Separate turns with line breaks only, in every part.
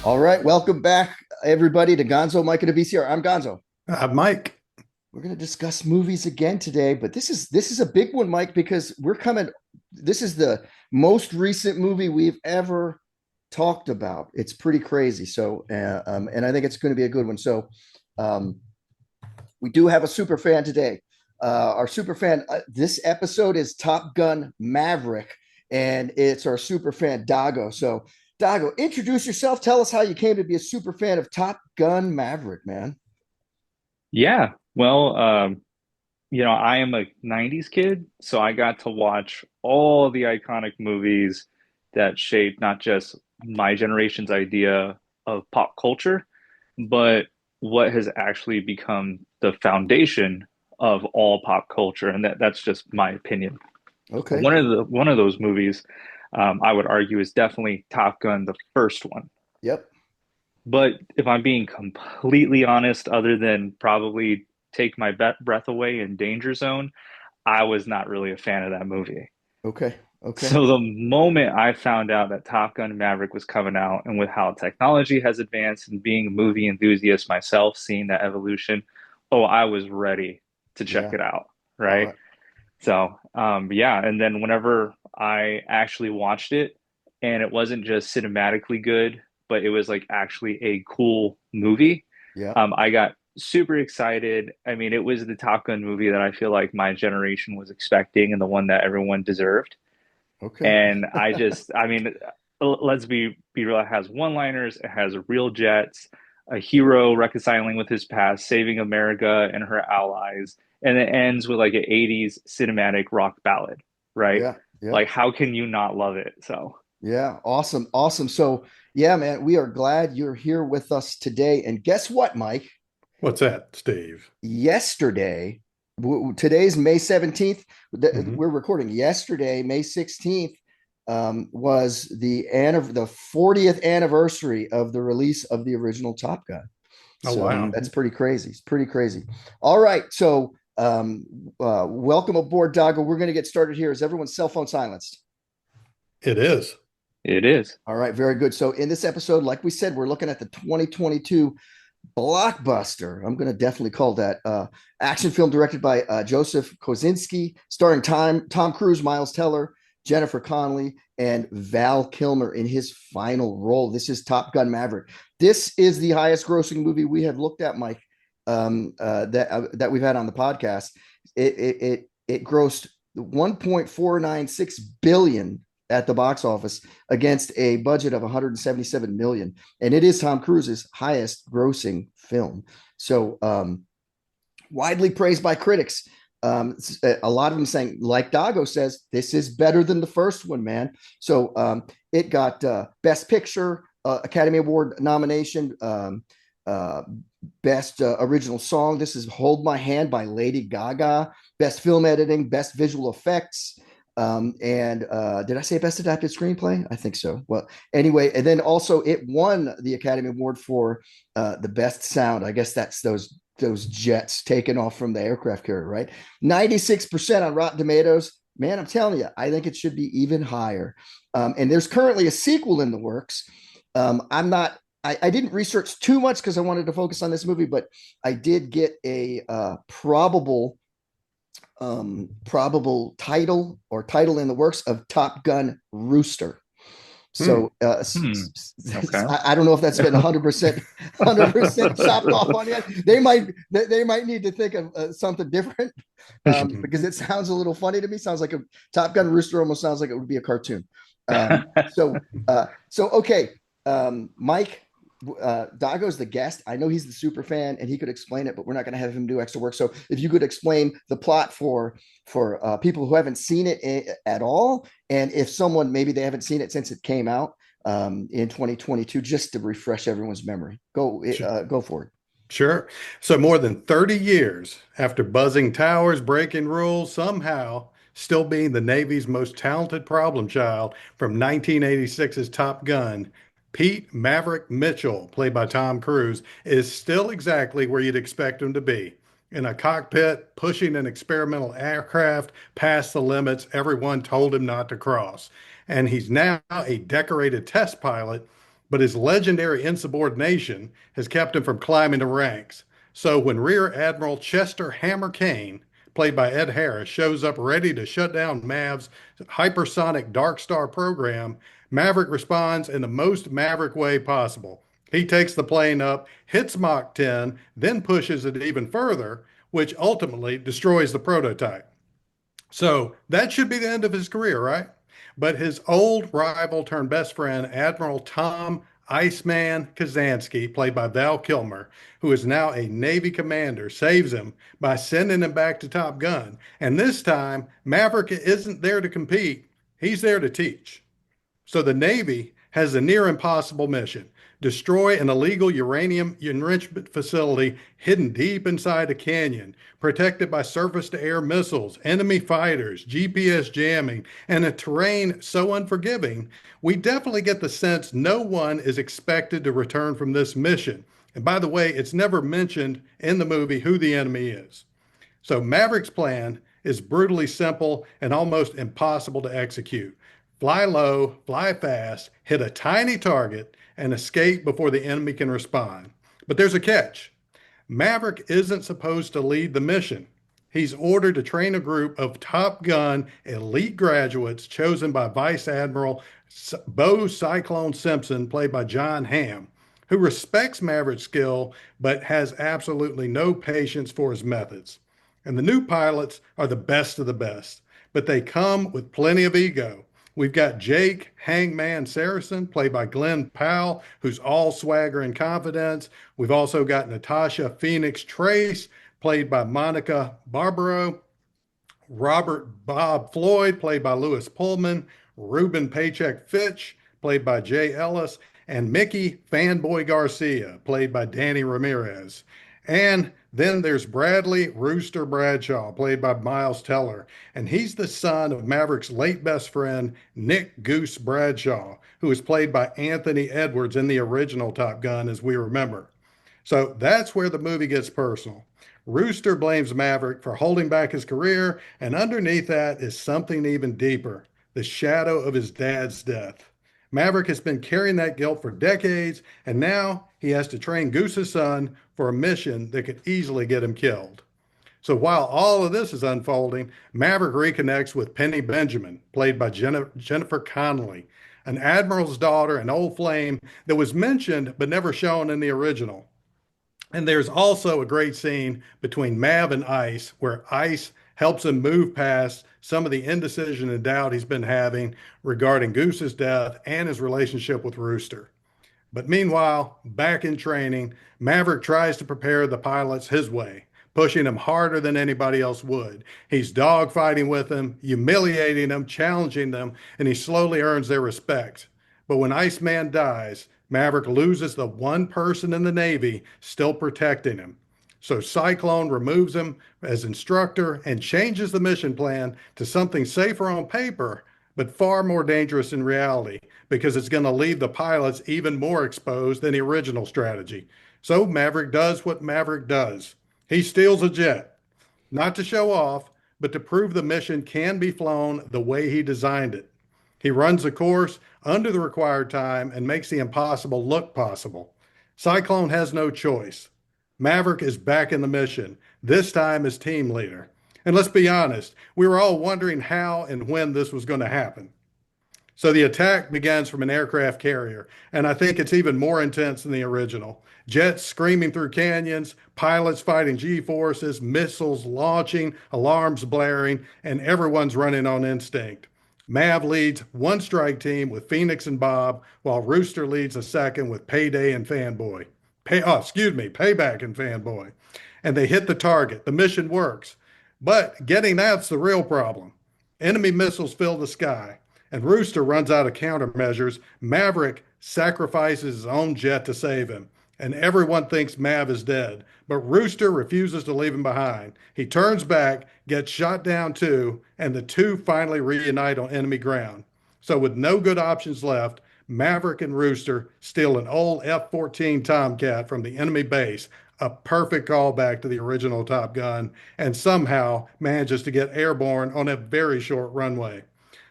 All right, welcome back, everybody, to Gonzo, Mike, and a VCR. I'm Gonzo.
Mike.
We're going to discuss movies again today, but this is a big one, Mike, because we're coming. This is the most recent movie we've ever talked about. It's pretty crazy. So, and I think it's going to be a good one. So, um, we do have a super fan today. Our super fan. This episode is Top Gun Maverick, and it's our super fan Dago. So, Dago, introduce yourself. Tell us how you came to be a super fan of Top Gun Maverick, man.
Yeah, I am a 90s kid, so I got to watch all the iconic movies that shaped not just my generation's idea of pop culture, but what has actually become the foundation of all pop culture. And that's just my opinion.
Okay.
One of those movies, I would argue, is definitely Top Gun, the first one.
Yep.
But if I'm being completely honest, other than probably Take My Breath Away and Danger Zone, I was not really a fan of that movie.
Okay. Okay.
So the moment I found out that Top Gun Maverick was coming out, and with how technology has advanced and being a movie enthusiast myself, seeing that evolution, oh, I was ready to check
Yeah.
it out,
All
right?
right.
So, yeah, and then whenever I actually watched it, and it wasn't just cinematically good, but it was like actually a cool movie,
Yeah.
I got super excited. I mean, it was the Top Gun movie that I feel like my generation was expecting and the one that everyone deserved.
Okay.
And I mean, let's be real. It has one-liners. It has real jets, a hero reconciling with his past, saving America and her allies, and it ends with like an '80s cinematic rock ballad, right?
Yeah. Yeah.
Like, how can you not love it? So,
Yeah. Awesome. Awesome. So, yeah, man, we are glad you're here with us today. And guess what, Mike?
What's that, Steve?
Yesterday, today's May 17th.
Hmm.
We're recording yesterday, May 16th, was the 40th anniversary of the release of the original Top Gun.
Oh,
So
wow.
that's pretty crazy. It's pretty crazy. All right. So welcome aboard, Dago. We're going to get started here. Is everyone's cell phone silenced?
It is.
it is.
All right, very good. So in this episode, like we said, we're looking at the 2022 blockbuster. I'm going to definitely call that action film directed by Joseph Kosinski, starring Tom Cruise, Miles Teller, Jennifer Connelly, and Val Kilmer in his final role. This is Top Gun Maverick. This is the highest grossing movie we have looked at, Mike, that we've had on the podcast. It grossed 1.496 billion at the box office against a budget of 177 million, and it is Tom Cruise's highest grossing film. So widely praised by critics. A lot of them saying, like Dago says, this is better than the first one, man. So it got Best Picture, Academy Award nomination, Best Original Song. This is Hold My Hand by Lady Gaga. Best Film Editing, Best Visual Effects. And did I say best adapted screenplay? I think so. Well, anyway, and then also it won the Academy Award for the best sound. I guess that's those jets taken off from the aircraft carrier, right? 96% on Rotten Tomatoes. Man, I'm telling you, I think it should be even higher. And there's currently a sequel in the works. I didn't research too much because I wanted to focus on this movie, but I did get a probable title in the works of Top Gun Rooster.
Hmm.
So
Hmm. Okay.
I don't know if that's been 100% chopped off on yet. They might need to think of something different because it sounds a little funny to me. Sounds like a Top Gun Rooster almost sounds like it would be a cartoon. So okay, Mike, Dago's the guest. I know he's the super fan and he could explain it, but we're not going to have him do extra work. So if you could explain the plot for people who haven't seen it at all, and if someone maybe they haven't seen it since it came out in 2022, just to refresh everyone's memory. Go for it.
Sure. So more than 30 years after buzzing towers, breaking rules, somehow still being the Navy's most talented problem child from 1986's Top Gun, Pete Maverick Mitchell, played by Tom Cruise, is still exactly where you'd expect him to be. In a cockpit, pushing an experimental aircraft past the limits everyone told him not to cross. And he's now a decorated test pilot, but his legendary insubordination has kept him from climbing the ranks. So when Rear Admiral Chester Hammer Kane, played by Ed Harris, shows up ready to shut down Mav's hypersonic Dark Star program, Maverick responds in the most Maverick way possible. He takes the plane up, hits Mach 10, then pushes it even further, which ultimately destroys the prototype. So that should be the end of his career, right? But his old rival turned best friend, Admiral Tom Iceman Kazansky, played by Val Kilmer, who is now a Navy commander, saves him by sending him back to Top Gun. And this time, Maverick isn't there to compete, he's there to teach. So the Navy has a near impossible mission: destroy an illegal uranium enrichment facility hidden deep inside a canyon, protected by surface to air missiles, enemy fighters, GPS jamming, and a terrain so unforgiving, we definitely get the sense no one is expected to return from this mission. And by the way, it's never mentioned in the movie who the enemy is. So Maverick's plan is brutally simple and almost impossible to execute. Fly low, fly fast, hit a tiny target, and escape before the enemy can respond. But there's a catch. Maverick isn't supposed to lead the mission. He's ordered to train a group of Top Gun elite graduates chosen by Vice Admiral Bo Cyclone Simpson, played by John Hamm, who respects Maverick's skill but has absolutely no patience for his methods. And the new pilots are the best of the best, but they come with plenty of ego. We've got Jake Hangman Saracen, played by Glenn Powell, who's all swagger and confidence. We've also got Natasha Phoenix Trace, played by Monica Barbaro. Robert Bob Floyd, played by Lewis Pullman. Ruben Paycheck Fitch, played by Jay Ellis. And Mickey Fanboy Garcia, played by Danny Ramirez. And then there's Bradley Rooster Bradshaw, played by Miles Teller. And he's the son of Maverick's late best friend, Nick Goose Bradshaw, who was played by Anthony Edwards in the original Top Gun, as we remember. So that's where the movie gets personal. Rooster blames Maverick for holding back his career, and underneath that is something even deeper: the shadow of his dad's death. Maverick has been carrying that guilt for decades, and now he has to train Goose's son for a mission that could easily get him killed. So while all of this is unfolding, Maverick reconnects with Penny Benjamin, played by Jennifer Connelly, an admiral's daughter, an old flame that was mentioned but never shown in the original. And there's also a great scene between Mav and Ice, where Ice helps him move past some of the indecision and doubt he's been having regarding Goose's death and his relationship with Rooster. But meanwhile, back in training, Maverick tries to prepare the pilots his way, pushing them harder than anybody else would. He's dogfighting with them, humiliating them, challenging them, and he slowly earns their respect. But when Iceman dies, Maverick loses the one person in the Navy still protecting him. So Cyclone removes him as instructor and changes the mission plan to something safer on paper, but far more dangerous in reality, because it's going to leave the pilots even more exposed than the original strategy. So Maverick does what Maverick does. He steals a jet, not to show off, but to prove the mission can be flown the way he designed it. He runs a course under the required time and makes the impossible look possible. Cyclone has no choice. Maverick is back in the mission, this time as team leader. And let's be honest, we were all wondering how and when this was going to happen. So the attack begins from an aircraft carrier, and I think it's even more intense than the original. Jets screaming through canyons, pilots fighting G-forces, missiles launching, alarms blaring, and everyone's running on instinct. Mav leads one strike team with Phoenix and Bob, while Rooster leads a second with Payday and Fanboy. Payback and Fanboy. And they hit the target. The mission works. But getting that's the real problem. Enemy missiles fill the sky, and Rooster runs out of countermeasures. Maverick sacrifices his own jet to save him. and everyone thinks Mav is dead. But Rooster refuses to leave him behind. He turns back, gets shot down too, and the two finally reunite on enemy ground. So, with no good options left, Maverick and Rooster steal an old F-14 Tomcat from the enemy base, a perfect callback to the original Top Gun, and somehow manages to get airborne on a very short runway.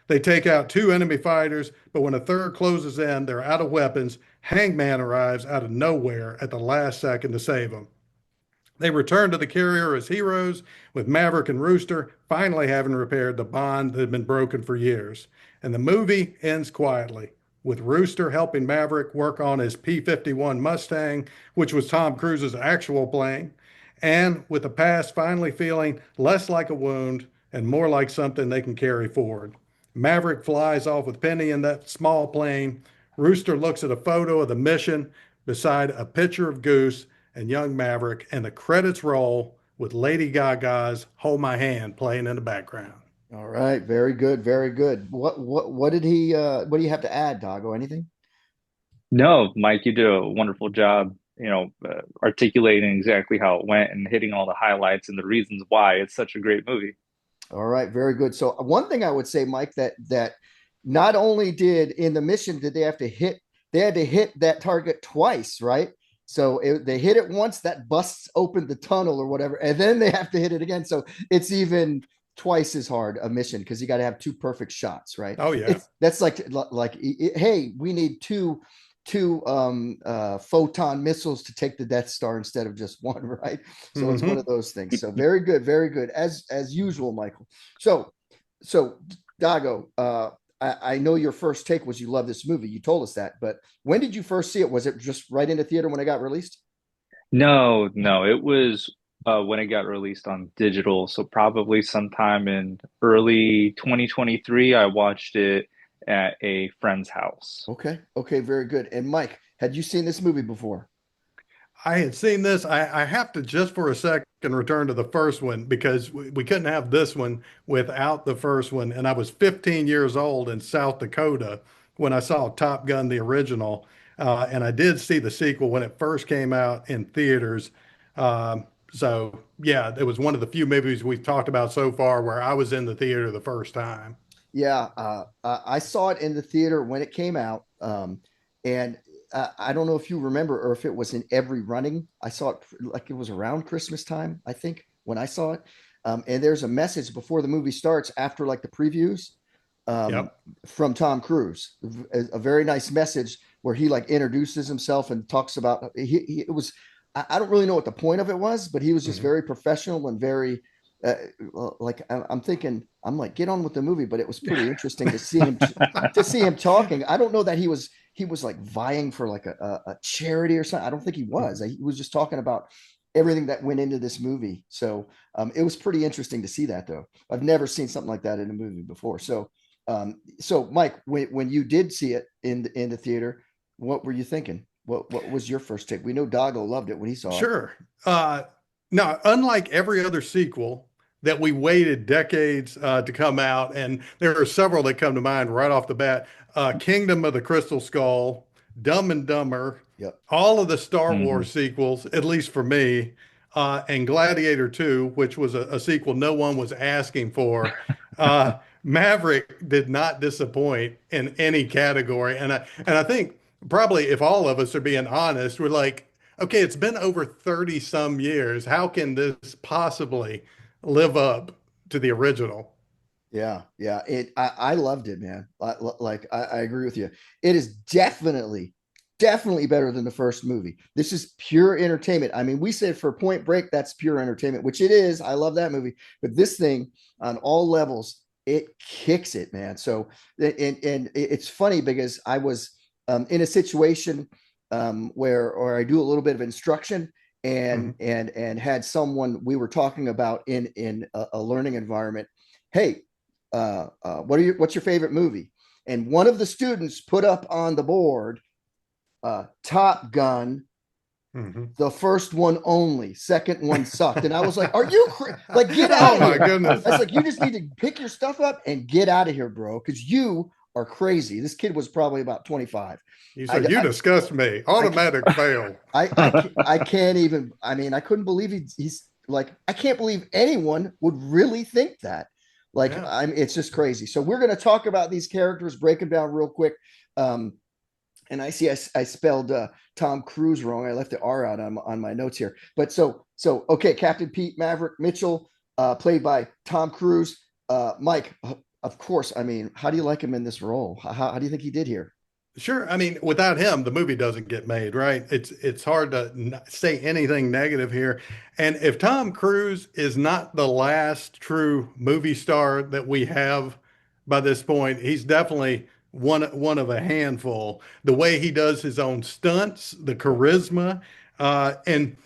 They take out two enemy fighters, but when a third closes in, they're out of weapons. Hangman arrives out of nowhere at the last second to save them. They return to the carrier as heroes, with Maverick and Rooster finally having repaired the bond that had been broken for years. And the movie ends quietly, with Rooster helping Maverick work on his P-51 Mustang, which was Tom Cruise's actual plane, and with the past finally feeling less like a wound and more like something they can carry forward. Maverick flies off with Penny in that small plane. Rooster looks at a photo of the mission beside a picture of Goose and young Maverick, and the credits roll with Lady Gaga's "Hold My Hand" playing in the background.
All right, very good, very good. What did he what do you have to add, Dago? Anything?
No, Mike, you did a wonderful job, articulating exactly how it went and hitting all the highlights and the reasons why it's such a great movie.
All right, very good. So one thing I would say, Mike, that not only did in the mission did they had to hit that target twice, right? So they hit it once, that busts open the tunnel or whatever, and then they have to hit it again. So it's even twice as hard a mission because you got to have two perfect shots, right?
Oh yeah.
That's hey, we need two photon missiles to take the Death Star instead of just one, right? So it's one of those things. So very good, as usual, Michael. So Dago, I know your first take was you love this movie. You told us that, but when did you first see it? Was it just right into theater when it got released?
No, it was when it got released on digital. So probably sometime in early 2023, I watched it at a friend's house.
Okay, very good. And Mike, had you seen this movie before?
I had seen this. I have to just for a second return to the first one because we couldn't have this one without the first one. And I was 15 years old in South Dakota when I saw Top Gun, the original. And I did see the sequel when it first came out in theaters. So, yeah, it was one of the few movies we've talked about so far where I was in the theater the first time.
Yeah, I saw it in the theater when it came out, and I don't know if you remember or if it was in every running. I saw it like it was around Christmas time, I think, when I saw it. And there's a message before the movie starts, after like the previews, um,
Yep.
from Tom Cruise, a very nice message where he like introduces himself and talks about it was. I don't really know what the point of it was, but he was just
Mhm.
very professional and very uh, like I'm thinking, I'm like, get on with the movie, but it was pretty interesting to see him talking. I don't know that he was like vying for like a charity or something. I don't think he was. He was just talking about everything that went into this movie. So it was pretty interesting to see that, though. I've never seen something like that in a movie before. So Mike, when you did see it in the theater, what were you thinking? What was your first take? We know Dago loved it when he saw it.
Sure. Now, unlike every other sequel that we waited decades to come out, and there are several that come to mind right off the bat, Kingdom of the Crystal Skull, Dumb and Dumber,
Yep.
all of the Star
Hmm.
Wars sequels, at least for me, and Gladiator 2, which was a sequel no one was asking for. Maverick did not disappoint in any category. And I think probably if all of us are being honest, we're like, okay, it's been over 30 some years. How can this possibly live up to the original?
Yeah. I loved it, man. I agree with you. It is definitely better than the first movie. This is pure entertainment. I mean, we said for Point Break, that's pure entertainment, which it is. I love that movie, but this thing on all levels, it kicks it, man. So, and it's funny because I was in a situation where, or I do a little bit of instruction, and
Mhm.
had someone we were talking about in a learning environment. Hey, what's your favorite movie? And one of the students put up on the board, Top Gun,
Mhm.
the first one only, second one sucked. And I was like, are you like, get out
Oh
of
my
here?
goodness.
I was like, you just need to pick your stuff up and get out of here, bro, because you are crazy. This kid was probably about 25.
So you disgust me.
I,
Automatic fail.
I can't even. I mean, I couldn't believe he's like. I can't believe anyone would really think that. Like,
Yeah.
it's just crazy. So we're going to talk about these characters, break them down real quick. And I see I spelled Tom Cruise wrong. I left the R out on my notes here. But so okay, Captain Pete Maverick Mitchell, played by Tom Cruise. Mike, of course. I mean, how do you like him in this role? How do you think he did here?
Sure. I mean, without him, the movie doesn't get made, right? It's hard to say anything negative here. And if Tom Cruise is not the last true movie star that we have by this point, he's definitely one of a handful. The way he does his own stunts, the charisma, and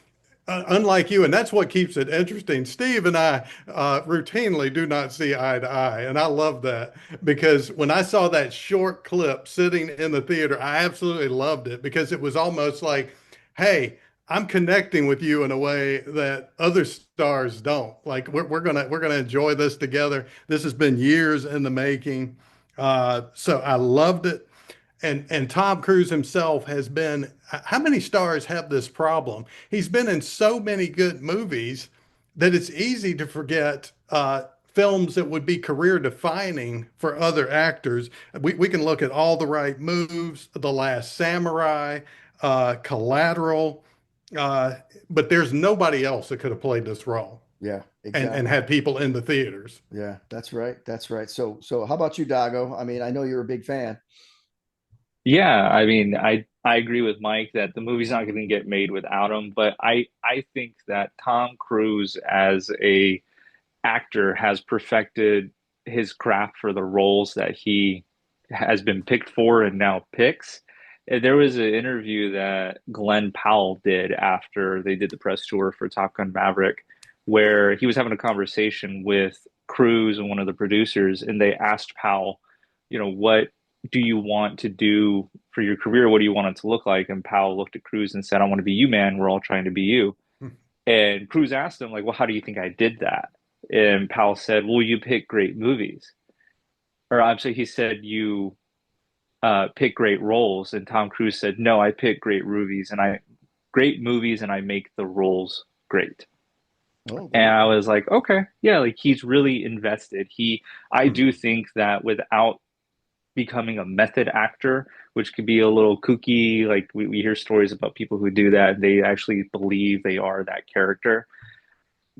unlike you, and that's what keeps it interesting. Steve and I routinely do not see eye to eye, and I love that because when I saw that short clip sitting in the theater, I absolutely loved it because it was almost like, "Hey, I'm connecting with you in a way that other stars don't. Like we're gonna enjoy this together. This has been years in the making, so I loved it." And Tom Cruise himself has been, how many stars have this problem? He's been in so many good movies that it's easy to forget films that would be career defining for other actors. We can look at All the Right Moves, The Last Samurai, Collateral, uh, but there's nobody else that could have played this role
Yeah,
and
exactly.
had people in the theaters.
Yeah, that's right. That's right. So how about you, Dago? I mean, I know you're a big fan.
Yeah, I mean, I agree with Mike that the movie's not going to get made without him, but I think that Tom Cruise as a actor has perfected his craft for the roles that he has been picked for and now picks. There was an interview that Glenn Powell did after they did the press tour for Top Gun Maverick, where he was having a conversation with Cruise and one of the producers, and they asked Powell, what do you want to do for your career? What do you want it to look like? And Powell looked at Cruise and said, I want to be you, man. We're all trying to be you. And Cruz asked him, like, well, how do you think I did that? And Powell said, well, you pick great movies. Or I'm sorry, he said, you pick great roles. And Tom Cruise said, no, I pick great movies and I make the roles great.
Oh,
And
very
I
good.
was like, okay, yeah, like he's really invested. I do think that without becoming a method actor, which could be a little kooky, like we hear stories about people who do that, and they actually believe they are that character.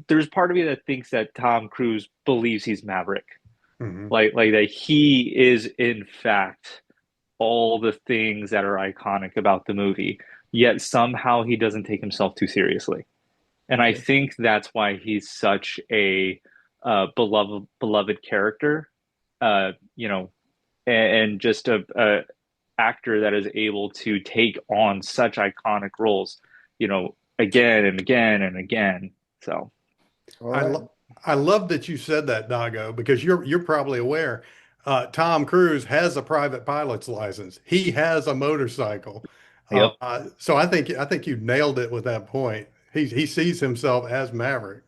There's part of me that thinks that Tom Cruise believes he's Maverick,
Mhm.
like that he is in fact all the things that are iconic about the movie, yet somehow he doesn't take himself too seriously. And I
Okay.
think that's why he's such a beloved character, you know, and just a actor that is able to take on such iconic roles, again and again and again. So.
All
I
right.
lo I love that you said that, Dago, because you're probably aware. Tom Cruise has a private pilot's license. He has a motorcycle.
Yep.
So I think you nailed it with that point. He sees himself as Maverick.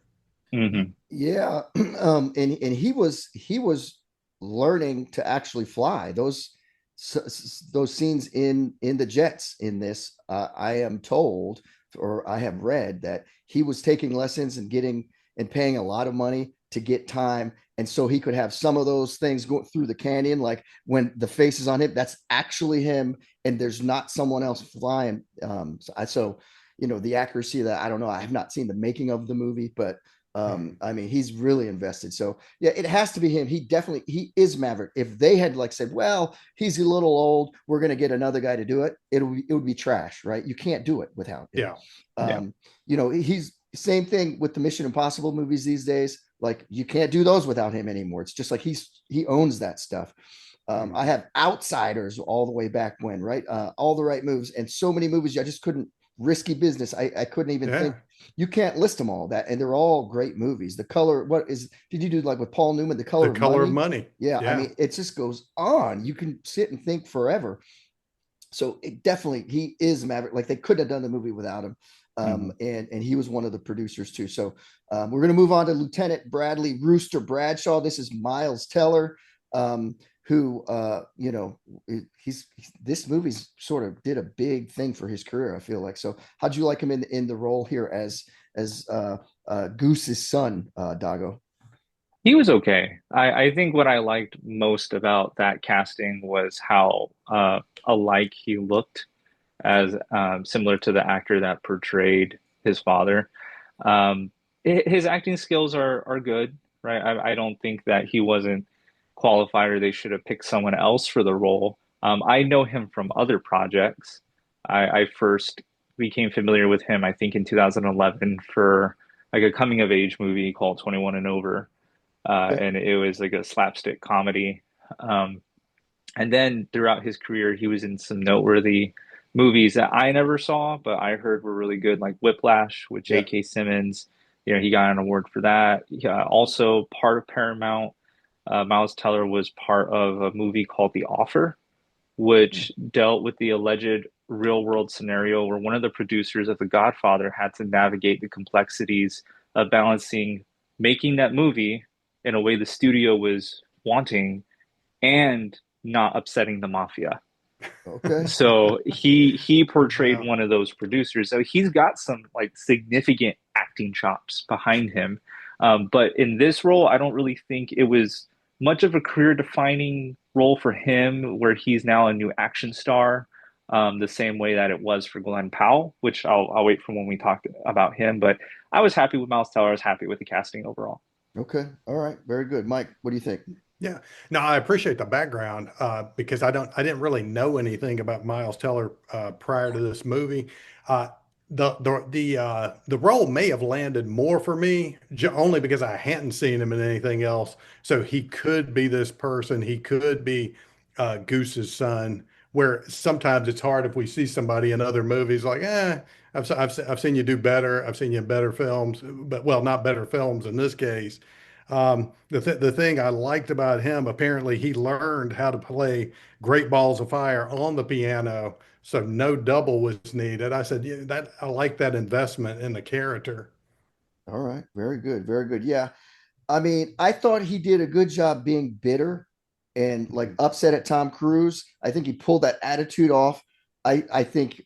Yeah, and he was learning to actually fly. Those scenes in the jets in this, I am told, or I have read that he was taking lessons and getting and paying a lot of money to get time, and so he could have some of those things going through the canyon, like when the face is on him, that's actually him, and there's not someone else flying. So the accuracy of that, I don't know. I have not seen the making of the movie, but
Mhm.
I mean, he's really invested. So yeah, it has to be him. He is Maverick. If they had like said, well, he's a little old, we're gonna get another guy to do it, it would be trash, right? You can't do it without him.
Yeah.
Yeah.
He's same thing with the Mission Impossible movies these days. Like you can't do those without him anymore. It's just like he owns that stuff. I
Mhm.
have Outsiders all the way back when, right? All the Right Moves, and so many movies I just couldn't. Risky Business. I couldn't even think.
Yeah.
You can't list them all. That, and they're all great movies. The Color. What is? Did you do like with Paul Newman? The
The
Color of
Color of
Money.
Money.
Yeah, I
Yeah.
mean, it just goes on. You can sit and think forever. So it definitely, he is Maverick. Like they couldn't have done the movie without him.
Mhm.
And he was one of the producers too. So we're going to move on to Lieutenant Bradley Rooster Bradshaw. This is Miles Teller. Um, who this movie's sort of did a big thing for his career, I feel like. So how'd you like him in the role here as Goose's son, Dago?
He was okay. I think what I liked most about that casting was how alike he looked, as similar to the actor that portrayed his father. Um, his acting skills are good, right? I don't think that he wasn't qualified or they should have picked someone else for the role. I know him from other projects. I first became familiar with him, I think, in 2011 for like a coming of age movie called 21 and Over.
Okay.
And it was like a slapstick comedy. Um, and then throughout his career, he was in some noteworthy movies that I never saw, but I heard were really good, like Whiplash with
Yeah.
J.K. Simmons. You know, he got an award for that. Also, part of Paramount, Miles Teller was part of a movie called The Offer, which dealt with the alleged real world scenario where one of the producers of The Godfather had to navigate the complexities of balancing making that movie in a way the studio was wanting and not upsetting the mafia.
Okay.
So he portrayed
Wow.
one of those producers. So he's got some like significant acting chops behind him. But in this role, I don't really think it was much of a career defining role for him, where he's now a new action star, the same way that it was for Glenn Powell, which I'll wait for when we talk about him. But I was happy with Miles Teller. I was happy with the casting overall.
Okay. All right. Very good. Mike, what do you think?
Yeah, no, I appreciate the background because I didn't really know anything about Miles Teller prior to this movie. Uh, the role may have landed more for me only because I hadn't seen him in anything else. So he could be this person. He could be Goose's son. Where sometimes it's hard if we see somebody in other movies like, I've seen you do better. I've seen you in better films, but well, not better films in this case. The thing I liked about him, apparently he learned how to play Great Balls of Fire on the piano, so no double was needed. I said, yeah, that I like that investment in the character.
All right. Very good. Very good. Yeah. I mean, I thought he did a good job being bitter and like
Mhm.
upset at Tom Cruise. I think he pulled that attitude off. I think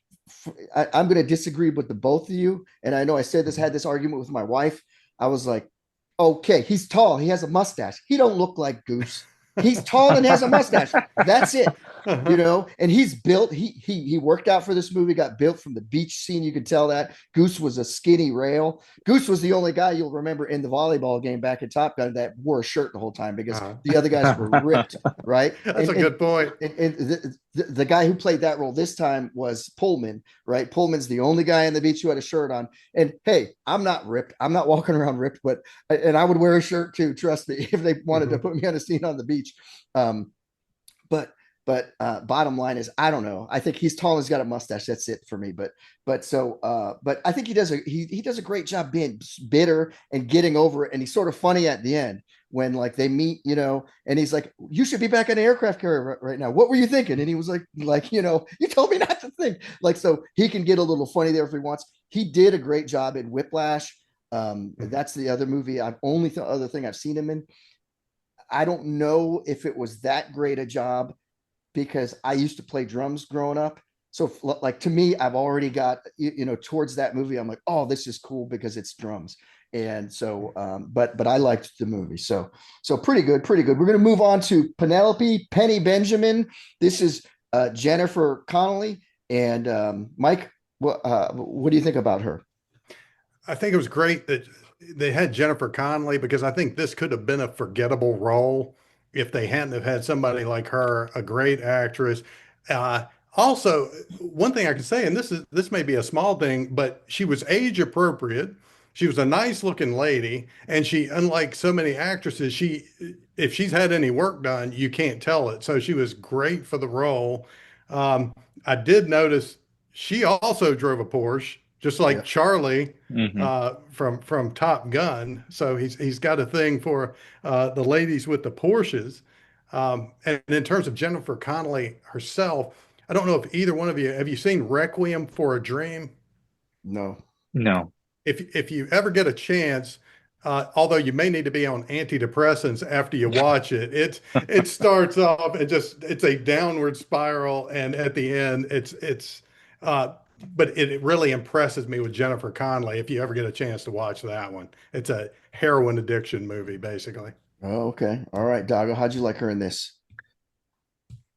I'm going to disagree with the both of you. And I know I said this, had this argument with my wife. I was like, okay, he's tall. He has a mustache. He don't look like Goose. He's tall and has a mustache. That's it. And he's built. He worked out for this movie. Got built from the beach scene. You could tell that Goose was a skinny rail. Goose was the only guy you'll remember in the volleyball game back at Top Gun that wore a shirt the whole time because the other guys were ripped, right?
That's a good point.
And the guy who played that role this time was Pullman, right? Pullman's the only guy on the beach who had a shirt on. And hey, I'm not ripped. I'm not walking around ripped, but and I would wear a shirt too. Trust me, if they wanted to
Mhm.
put me on a scene on the beach. Um, but bottom line is, I don't know. I think he's tall and he's got a mustache. That's it for me. But I think he does a great job being bitter and getting over it. And he's sort of funny at the end when like they meet, and he's like, "You should be back on an aircraft carrier right now. What were you thinking?" And he was like, you told me not to think. Like, so he can get a little funny there if he wants. He did a great job in Whiplash. That's the other movie. I've only the other thing I've seen him in. I don't know if it was that great a job because I used to play drums growing up. So like to me, I've already got, towards that movie, I'm like, oh, this is cool because it's drums. And so, but I liked the movie. So pretty good, pretty good. We're going to move on to Penelope Penny Benjamin. This is Jennifer Connelly and Mike. What do you think about her?
I think it was great that they had Jennifer Connelly because I think this could have been a forgettable role if they hadn't have had somebody like her, a great actress. Uh, Also, one thing I can say, and this may be a small thing, but she was age appropriate. She was a nice looking lady, and she, unlike so many actresses, if she's had any work done, you can't tell it. So she was great for the role. Um, I did notice she also drove a Porsche, just like
Yeah.
Charlie
Hmm.
from Top Gun. So he's got a thing for the ladies with the Porsches. And in terms of Jennifer Connelly herself, I don't know if either one of you have you seen Requiem for a Dream?
No.
No.
If you ever get a chance, although you may need to be on antidepressants after you watch it, it starts off and just it's a downward spiral, and at the end, uh, but it really impresses me with Jennifer Connelly. If you ever get a chance to watch that one, it's a heroin addiction movie, basically.
Oh, okay. All right, Dago, how'd you like her in this?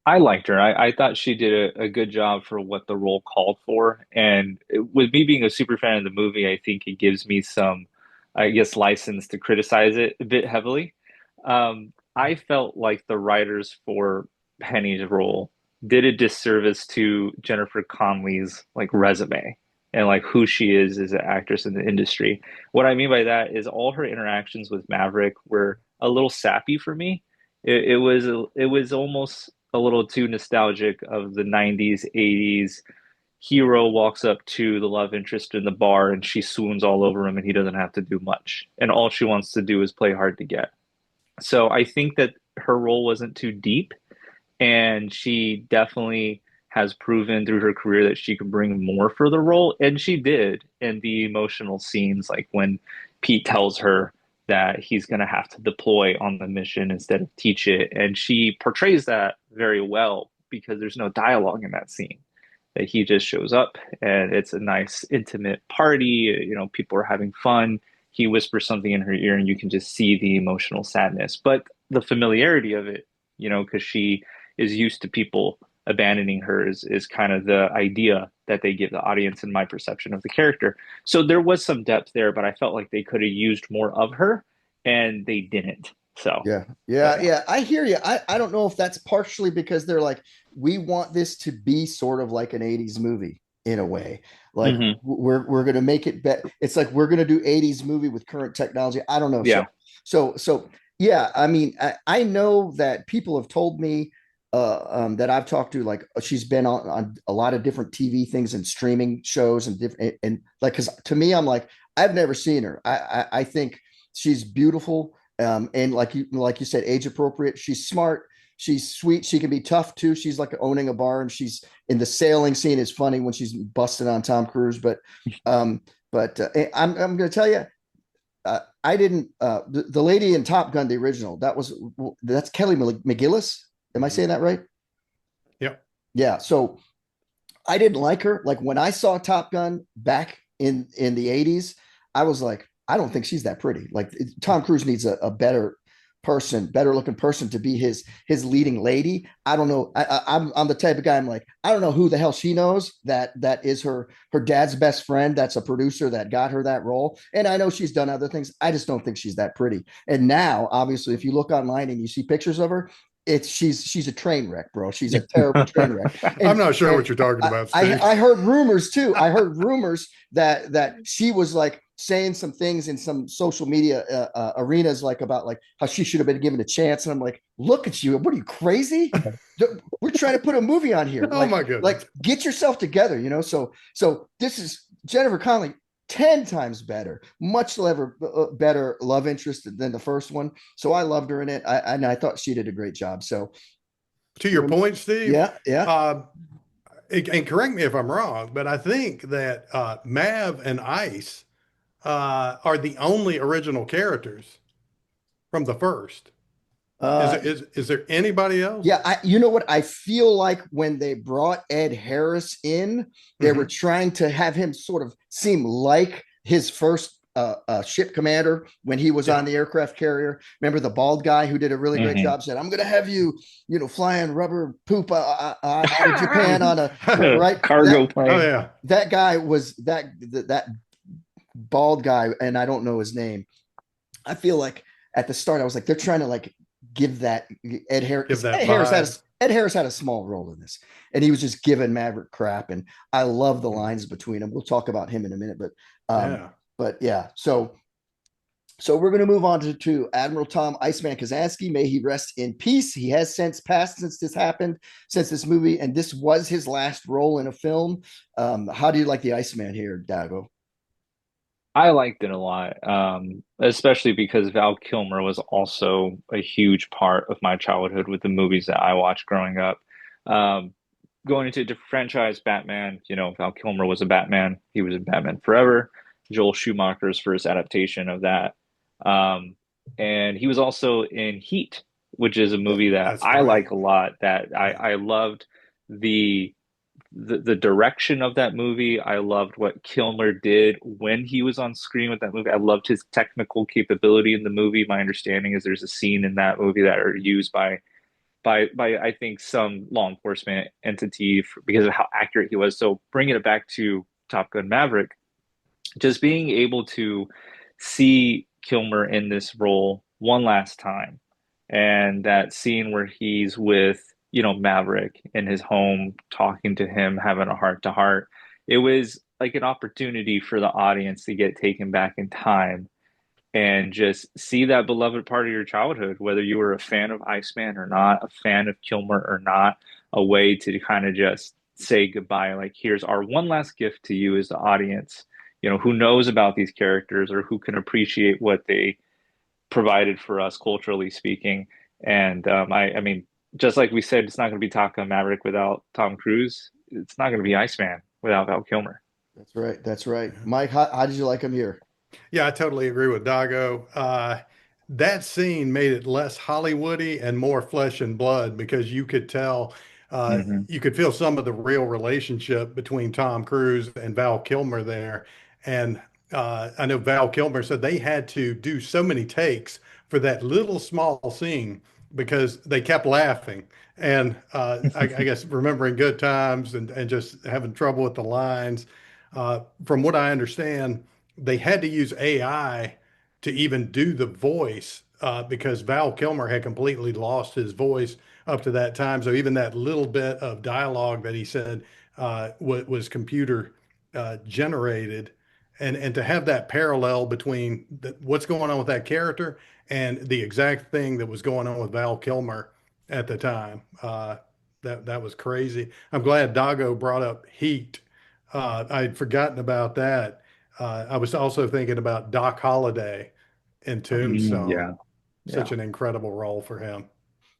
I liked her. I thought she did a good job for what the role called for. And with me being a super fan of the movie, I think it gives me some, I guess, license to criticize it a bit heavily. I felt like the writers for Penny's role did a disservice to Jennifer Connelly's like resume and like who she is as an actress in the industry. What I mean by that is all her interactions with Maverick were a little sappy for me. It was almost a little too nostalgic of the 90s, 80s. Hero walks up to the love interest in the bar and she swoons all over him and he doesn't have to do much. And all she wants to do is play hard to get. So I think that her role wasn't too deep and she definitely has proven through her career that she could bring more for the role, and she did in the emotional scenes, like when Pete tells her that he's going to have to deploy on the mission instead of teach it, and she portrays that very well because there's no dialogue in that scene. That he just shows up and it's a nice intimate party. People are having fun. He whispers something in her ear, and you can just see the emotional sadness, but the familiarity of it, because she is used to people abandoning her is kind of the idea that they give the audience in my perception of the character. So there was some depth there, but I felt like they could have used more of her and they didn't. So,
Yeah,
but
yeah,
yeah.
yeah. I hear you. I don't know if that's partially because they're like, we want this to be sort of like an 80s movie in a way. Like
Hmm.
we're gonna make it bet. It's like we're gonna do 80s movie with current technology. I don't know. So
Yeah.
so yeah, I mean, I know that people have told me that I've talked to, like she's been on a lot of different TV things and streaming shows and different and like because to me, I'm like, I've never seen her. I think she's beautiful and like you said, age appropriate. She's smart. She's sweet. She can be tough too. She's like owning a bar, and she's in the sailing scene is funny when she's busting on Tom Cruise. Um, I'm going to tell you, I didn't. The lady in Top Gun, the original, that's Kelly McGillis. Am I
Mhm.
saying that right?
Yep.
Yeah. So I didn't like her. Like when I saw Top Gun back in the 80s, I was like, I don't think she's that pretty. Like Tom Cruise needs a better person, better looking person to be his leading lady. I don't know. I'm the type of guy. I'm like, I don't know who the hell she knows that is her dad's best friend. That's a producer that got her that role. And I know she's done other things. I just don't think she's that pretty. And now, obviously, if you look online and you see pictures of her, it's she's a train wreck, bro. She's a terrible train wreck.
I'm
And
not sure
and
what you're talking
I,
about,
I
Steve.
I heard rumors too. I heard rumors that she was like saying some things in some social media arenas, like about like how she should have been given a chance. And I'm like, look at you. What are you crazy? We're trying to put a movie on here.
Oh my goodness.
Like get yourself together, So this is Jennifer Connelly. 10 times better, much better love interest than the first one. So I loved her in it. And I thought she did a great job. So
To your point, Steve,
yeah, yeah.
uh, and correct me if I'm wrong, but I think that Mav and Ice are the only original characters from the first. Is
Uh,
is there anybody else?
Yeah, you know what? I feel like when they brought Ed Harris in, they were
Hmm.
trying to have him sort of seem like his first ship commander when he was
Yeah.
on the aircraft carrier. Remember the bald guy who did a really great
Hmm.
job? Said, "I'm going to have you, flying rubber poop out of Japan on a right."
Cargo
Oh
plane.
yeah.
That guy was that bald guy, and I don't know his name. I feel like at the start I was like, they're trying to like give that Ed Harris
Give
because
that vibe.
Ed Harris had a small role in this, and he was just giving Maverick crap. And I love the
Mhm.
lines between them. We'll talk about him in a minute, um,
Yeah.
but yeah. So we're going to move on to Admiral Tom Iceman Kazansky. May he rest in peace. He has since passed since this happened, since this movie, and this was his last role in a film. How do you like the Iceman here, Dago?
I liked it a lot, especially because Val Kilmer was also a huge part of my childhood with the movies that I watched growing up. Um, Going into a different franchise, Batman, Val Kilmer was a Batman. He was in Batman Forever. Joel Schumacher's first adaptation of that. Um, and he was also in Heat, which is a movie that
That's
I
right.
like a lot. That
Yeah.
I loved the the direction of that movie. I loved what Kilmer did when he was on screen with that movie. I loved his technical capability in the movie. My understanding is there's a scene in that movie that are used by I think some law enforcement entity because of how accurate he was. So bringing it back to Top Gun Maverick, just being able to see Kilmer in this role one last time, and that scene where he's with, Maverick in his home, talking to him, having a heart to heart, it was like an opportunity for the audience to get taken back in time and just see that beloved part of your childhood, whether you were a fan of Iceman or not, a fan of Kilmer or not, a way to kind of just say goodbye. Like, here's our one last gift to you as the audience, who knows about these characters or who can appreciate what they provided for us culturally speaking. And I mean, just like we said, it's not going to be Top Gun Maverick without Tom Cruise. It's not going to be Iceman without Val Kilmer.
That's right. That's right.
Yeah.
Mike, how did you like him here?
Yeah, I totally agree with Dago. That scene made it less Hollywoody and more flesh and blood because you could tell,
Hmm.
you could feel some of the real relationship between Tom Cruise and Val Kilmer there. And I know Val Kilmer said they had to do so many takes for that little small scene because they kept laughing. And I guess remembering good times and just having trouble with the lines. From what I understand, they had to use AI to even do the voice because Val Kilmer had completely lost his voice up to that time. So even that little bit of dialogue that he said was computer generated. And to have that parallel between what's going on with that character and the exact thing that was going on with Val Kilmer at the time, that was crazy. I'm glad Dago brought up Heat. I'd forgotten about that. I was also thinking about Doc Holliday in Tombstone.
Yeah.
Such
Yeah.
an incredible role for him.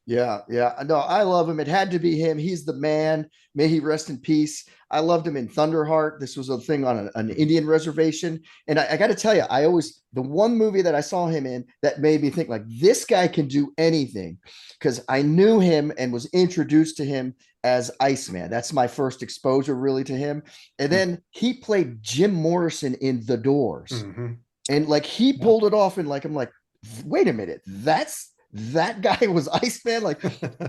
Yeah, yeah. No, I love him. It had to be him. He's the man. May he rest in peace. I loved him in Thunderheart. This was a thing on an Indian reservation. And I got to tell you, the one movie that I saw him in that made me think like this guy can do anything because I knew him and was introduced to him as Iceman. That's my first exposure really to him. And then he played Jim Morrison in The Doors.
Mm-hmm.
And like he
Yeah.
pulled it off and like I'm like, wait a minute, that guy was Iceman. Like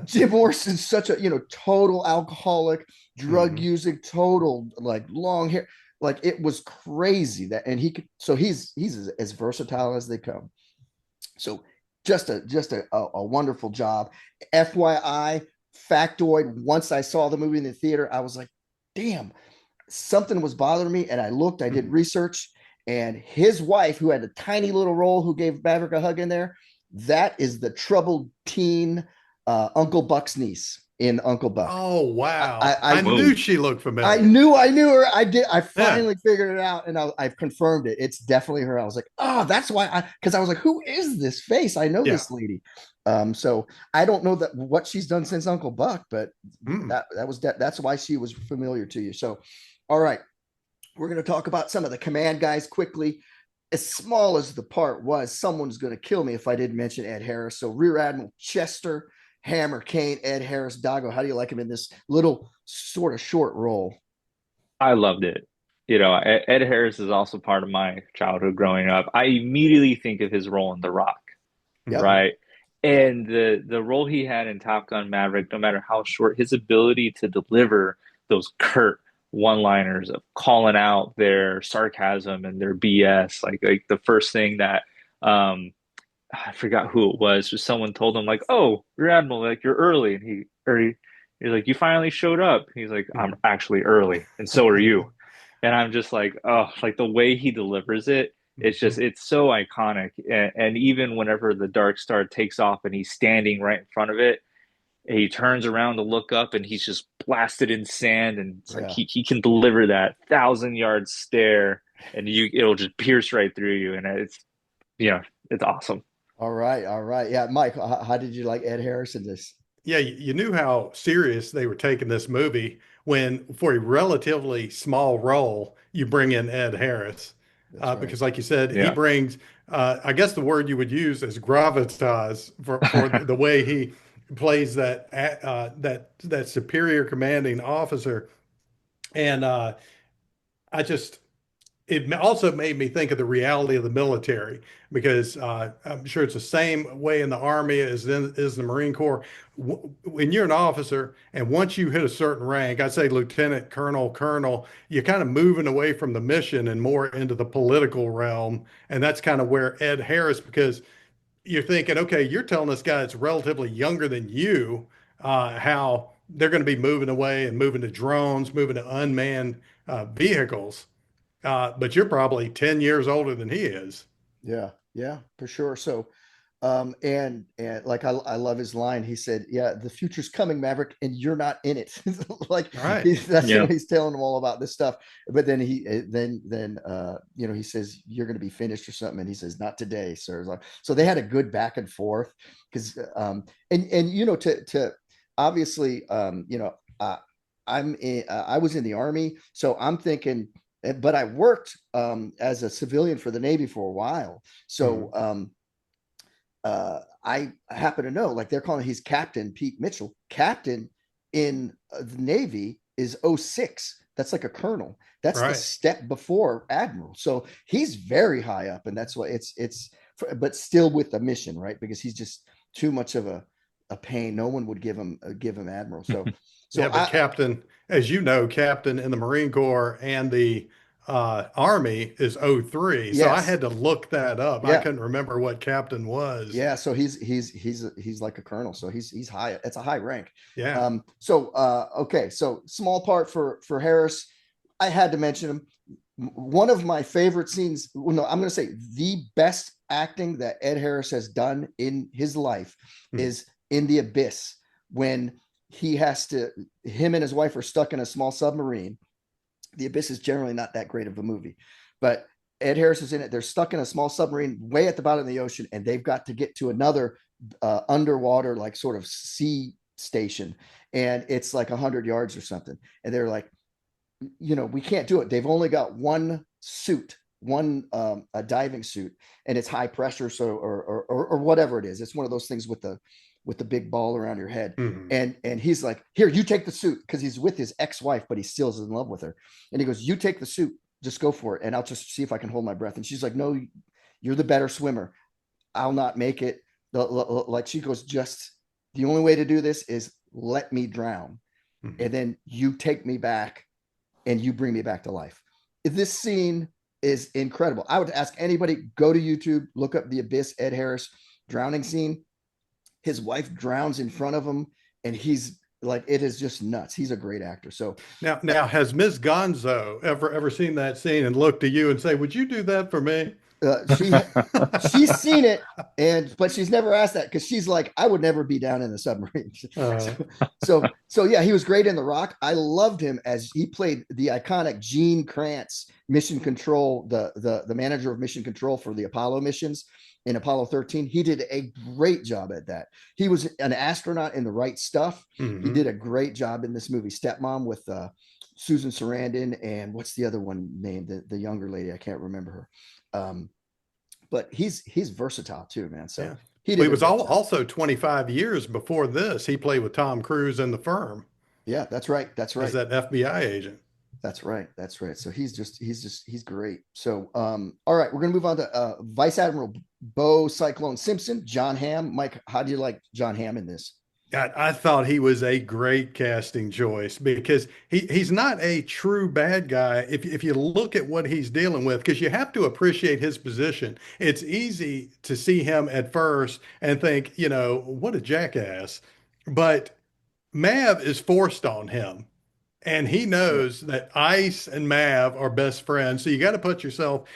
Jim Morrison's such a total alcoholic, drug
Hmm.
using, total like long hair. Like it was crazy that, and he could. So he's as versatile as they come. So just a wonderful job. FYI, factoid. Once I saw the movie in the theater, I was like, damn, something was bothering me, and I looked. I did research, and his wife, who had a tiny little role, who gave Maverick a hug in there, that is the troubled teen Uncle Buck's niece in Uncle Buck.
Oh,
I,
wow.
I,
I
I
knew
Whoa.
she looked
I
familiar.
knew her. I did. I
Yeah.
finally figured it out, and I've confirmed it. It's definitely her. I was like, oh, that's why. Because I was like, who is this face? I know
Yeah.
this lady. So I don't know that what she's done since Uncle Buck, but
Mm.
that's why she was familiar to you. So, all right, we're going to talk about some of the command guys quickly. As small as the part was, someone's going to kill me if I didn't mention Ed Harris. So Rear Admiral Chester, Hammer, Kane, Ed Harris, Dago. How do you like him in this little sort of short role?
I loved it. Ed Harris is also part of my childhood growing up. I immediately think of his role in The Rock,
Yep.
Hmm.
right? And the role he had in Top Gun Maverick, no matter how short, his ability to deliver those curt one-liners of calling out their sarcasm and their BS, like the first thing that I forgot who it was, just someone told him like, "Oh, Rear Admiral, like you're early," and he's like, "You finally showed up." He's like, "I'm actually early, and so are you." And I'm just like, oh, like the way he delivers it, it's so iconic. And even whenever the Dark Star takes off and he's standing right in front of it, and he turns around to look up and he's just blasted in sand, and it's like
Yeah.
he can deliver that 1,000 yard stare, and it'll just pierce right through you, and it's awesome.
All right. All right. Yeah, Mike, how did you like Ed Harris in this?
Yeah, you knew how serious they were taking this movie when, for a relatively small role, you bring in Ed Harris.
That's right.
because, like you said, he
Yeah.
brings, I guess the word you would use is gravitas for the way he plays that superior commanding officer. And I just it also made me think of the reality of the military because I'm sure it's the same way in the Army as in is the Marine Corps. When you're an officer and once you hit a certain rank, I'd say lieutenant, colonel, you're kind of moving away from the mission and more into the political realm. And that's kind of where Ed Harris, because you're thinking, okay, you're telling this guy that's relatively younger than you how they're going to be moving away and moving to drones, moving to unmanned vehicles, but you're probably 10 years older than he is.
Yeah, yeah, for sure. So, and like I love his line. He said, "Yeah, the future's coming, Maverick, and you're not in it." Like
All right.
that's
Yeah.
what he's telling them all about this stuff. But then he says you're going to be finished or something, and he says, "Not today, sir." So they had a good back and forth because and to obviously I was in the Army, so I'm thinking, but I worked as a civilian for the Navy for a while. So
Mhm.
I happen to know, like they're calling he's Captain Pete Mitchell. Captain in the Navy is '06. That's like a colonel. That's the
Right.
step before admiral. So he's very high up, and that's why but still with the mission, right? Because he's just too much of a pain. No one would give him admiral. So
Yeah,
so
but
I
captain, as you know, captain in the Marine Corps and the Army is '03. So I
yes,
had to look that up. I
yeah.
couldn't remember what captain was.
Yeah, so he's like a colonel, so he's high. It's a high rank.
Yeah.
Okay, so small part for Harris. I had to mention him. One of my favorite scenes. Well, no, I'm going to say the best acting that Ed Harris has done in his life
Mhm.
is in The Abyss when him and his wife are stuck in a small submarine. The Abyss is generally not that great of a movie, but Ed Harris is in it. They're stuck in a small submarine way at the bottom of the ocean, and they've got to get to another underwater, like sort of sea station, and it's like 100 yards or something. And they're like, we can't do it. They've only got one suit, one a diving suit, and it's high pressure, so or whatever it is. It's one of those things with the big ball around your head.
Mhm.
And he's like, here, you take the suit, because he's with his ex-wife, but he still is in love with her. And he goes, you take the suit, just go for it, and I'll just see if I can hold my breath. And she's like, no, you're the better swimmer. I'll not make it. Like she goes, just the only way to do this is let me drown,
Mhm.
and then you take me back and you bring me back to life. This scene is incredible. I would ask anybody, go to YouTube, look up The Abyss, Ed Harris drowning scene. His wife drowns in front of him, and he's like, it is just nuts. He's a great actor. So
Now, has Ms. Gonzo ever seen that scene and looked to you and say, "Would you do that for me?"
uh, she she's seen it, but she's never asked that because she's like, I would never be down in a submarine.
Uh,
So yeah, he was great in The Rock. I loved him as he played the iconic Gene Kranz, Mission Control, the manager of Mission Control for the Apollo missions in Apollo 13. He did a great job at that. He was an astronaut in The Right Stuff. He
mhm.
did a great job in this movie Stepmom with Susan Sarandon, and what's the other one named, the younger lady? I can't remember her. But he's versatile too, man. So
Yeah.
he
Well, he
did a
was
great job.
also 25 years before this. He played with Tom Cruise in The Firm
Yeah, that's right. That's
as
right.
that FBI agent.
That's right. That's right. So he's great. So all right, we're gonna move on to Vice Admiral Bo Cyclone Simpson, John Hamm. Mike, how do you like John Hamm in this?
I thought he was a great casting choice because he's not a true bad guy. If you look at what he's dealing with, because you have to appreciate his position. It's easy to see him at first and think, what a jackass. But Mav is forced on him. And he
Yeah.
knows that Ice and Mav are best friends. So you got to put yourself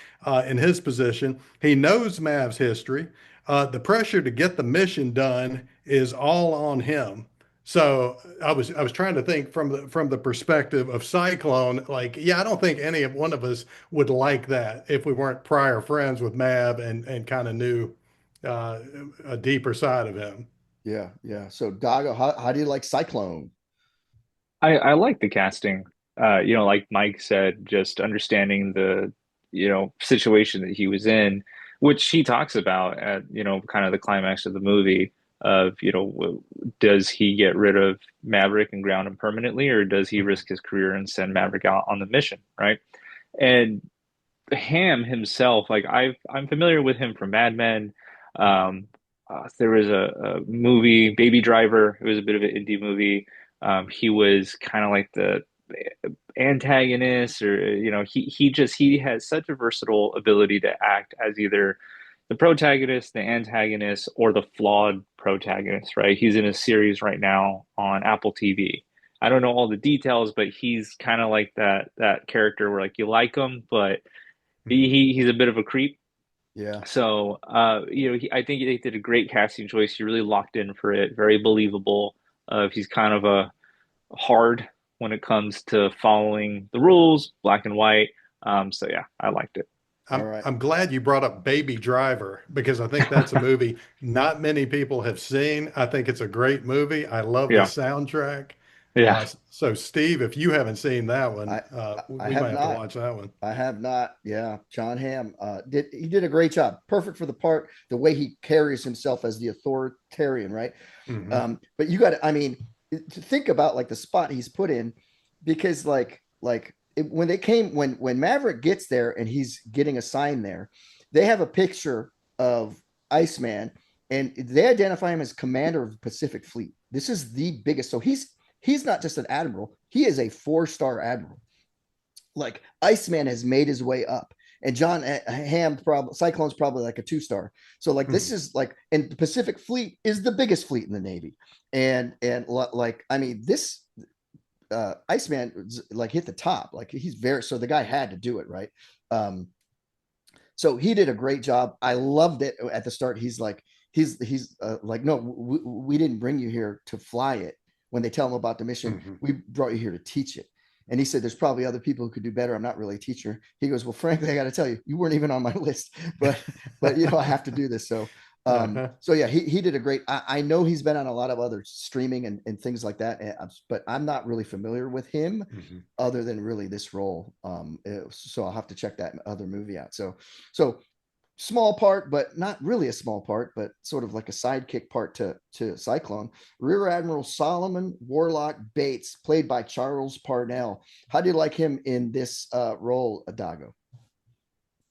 in his position. He knows Mav's history. The pressure to get the mission done is all on him. So I was trying to think from the perspective of Cyclone. Like, yeah, I don't think any of one of us would like that if we weren't prior friends with Mav and kind of knew uh, a deeper side of him.
Yeah, yeah. So Dago, how do you like Cyclone?
I like the casting. Like Mike said, just understanding situation that he was in, which he talks about at, kind of the climax of the movie of, does he get rid of Maverick and ground him permanently, or does he risk his career and send Maverick out on the mission, right? And Ham himself, like I'm familiar with him from Mad Men. Um, there was a movie, Baby Driver. It was a bit of an indie movie. He was kind of like the antagonist, or he has such a versatile ability to act as either the protagonist, the antagonist, or the flawed protagonist, right? He's in a series right now on Apple TV. I don't know all the details, but he's kind of like that character where like you like him, but he's a bit of a creep.
Yeah.
So I think they did a great casting choice. He really locked in for it, very believable. He's kind of a hard when it comes to following the rules, black and white. So yeah, I liked it.
All
I'm
right.
I'm glad you brought up Baby Driver because I think that's a movie not many people have seen. I think it's a great movie. I love the
Yeah,
soundtrack.
yeah.
So Steve, if you haven't seen that one,
I I
we might
have
have to
not.
watch that one.
I have not. Yeah, John Hamm did a great job. Perfect for the part. The way he carries himself as the authoritarian, right?
Hmm.
But you got to. I mean, to think about like the spot he's put in, because when they came when Maverick gets there and he's getting assigned there, they have a picture of Iceman and they identify him as commander of the Pacific Fleet. This is the biggest. So he's not just an admiral. He is a 4-star admiral. Like Iceman has made his way up, and John Hamm probably Cyclone's probably like a 2-star. So like this
Hmm.
is like, and the Pacific Fleet is the biggest fleet in the Navy, and like I mean this Iceman like hit the top. Like he's very, so the guy had to do it right. Um, so he did a great job. I loved it at the start. He's like, no, we didn't bring you here to fly it. When they tell him about the mission,
Hmm.
we brought you here to teach it. And he said, there's probably other people who could do better. I'm not really a teacher. He goes, well, frankly, I got to tell you, you weren't even on my list, but I have to do this.
Uh-huh.
So yeah, he did a great, I know he's been on a lot of other streaming and things like that, but I'm not really familiar with him
Hmm.
other than really this role. So I'll have to check that other movie out. So small part, but not really a small part, but sort of like a sidekick part to Cyclone. Rear Admiral Solomon Warlock Bates, played by Charles Parnell. How do you like him in this role, Dago?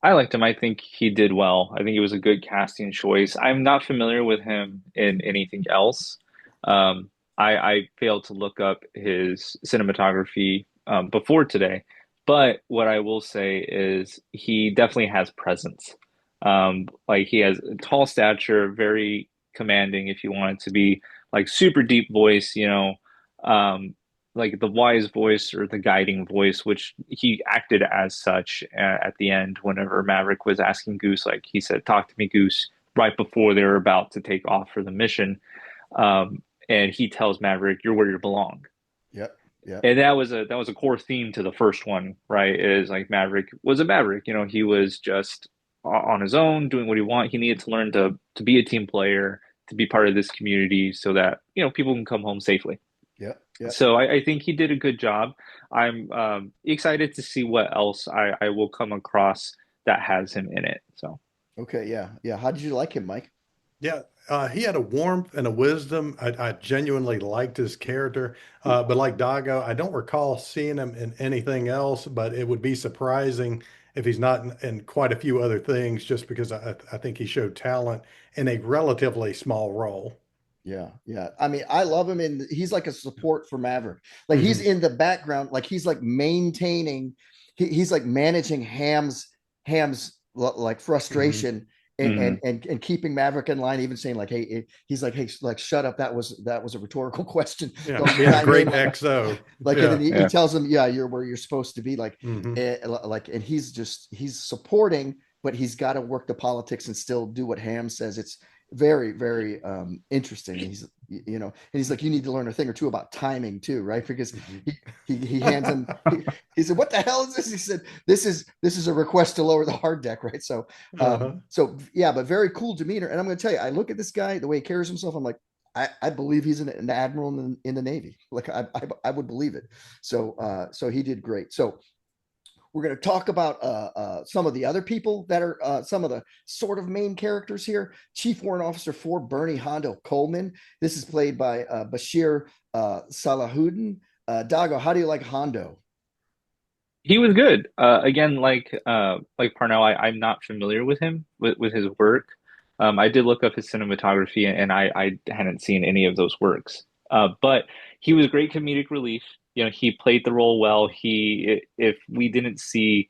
I liked him. I think he did well. I think it was a good casting choice. I'm not familiar with him in anything else. I failed to look up his cinematography before today, but what I will say is he definitely has presence. Like he has a tall stature, very commanding. If you want it to be like super deep voice, um, like the wise voice or the guiding voice, which he acted as such at the end whenever Maverick was asking Goose, like he said, "Talk to me, Goose," right before they were about to take off for the mission. And he tells Maverick, "You're where you belong."
Yep. Yep.
And that was a core theme to the first one, right? Is like Maverick was a Maverick. He was just on his own, doing what he want. He needed to learn to be a team player, to be part of this community, so that people can come home safely.
Yep. Yep.
So I think he did a good job. I'm excited to see what else I will come across that has him in it. So
Okay. Yeah. Yeah. How did you like him, Mike?
Yeah, he had a warmth and a wisdom. I genuinely liked his character. But like Dago, I don't recall seeing him in anything else, but it would be surprising if he's not in quite a few other things, just because I think he showed talent in a relatively small role.
Yeah, yeah. I mean, I love him, and he's like a support for Maverick. Like he's
Hmm.
in the background, like he's like maintaining, he's like managing Ham's like
Hmm.
frustration and, and
mhm.
and and keeping Maverick in line, even saying like, hey, he's like, hey, like shut up. That was a rhetorical question.
Yeah,
Don't use
being a
my name
great
like
XO.
and then
Yeah.
he
Yeah.
tells him, yeah, you're where you're supposed to be.
Hmm.
And he's supporting, but he's got to work the politics and still do what Ham says. It's very, very interesting. And he's like, you need to learn a thing or two about timing too, right? Because
Hmm.
he hands him, he said, what the hell is this? He said, this is a request to lower the hard deck, right?
Uh-huh.
So yeah, but very cool demeanor. And I'm going to tell you, I look at this guy, the way he carries himself, I'm like, I believe he's an admiral in the Navy. Like I would believe it. So he did great. So We're going to talk about some of the other people that are some of the sort of main characters here. Chief Warrant Officer 4, Bernie Hondo Coleman. This is played by Bashir Salahuddin. Dago, how do you like Hondo?
He was good. Again, like Parnell, I'm not familiar with him with his work. I did look up his cinematography, and I hadn't seen any of those works. But he was great comedic relief. He played the role well. If we didn't see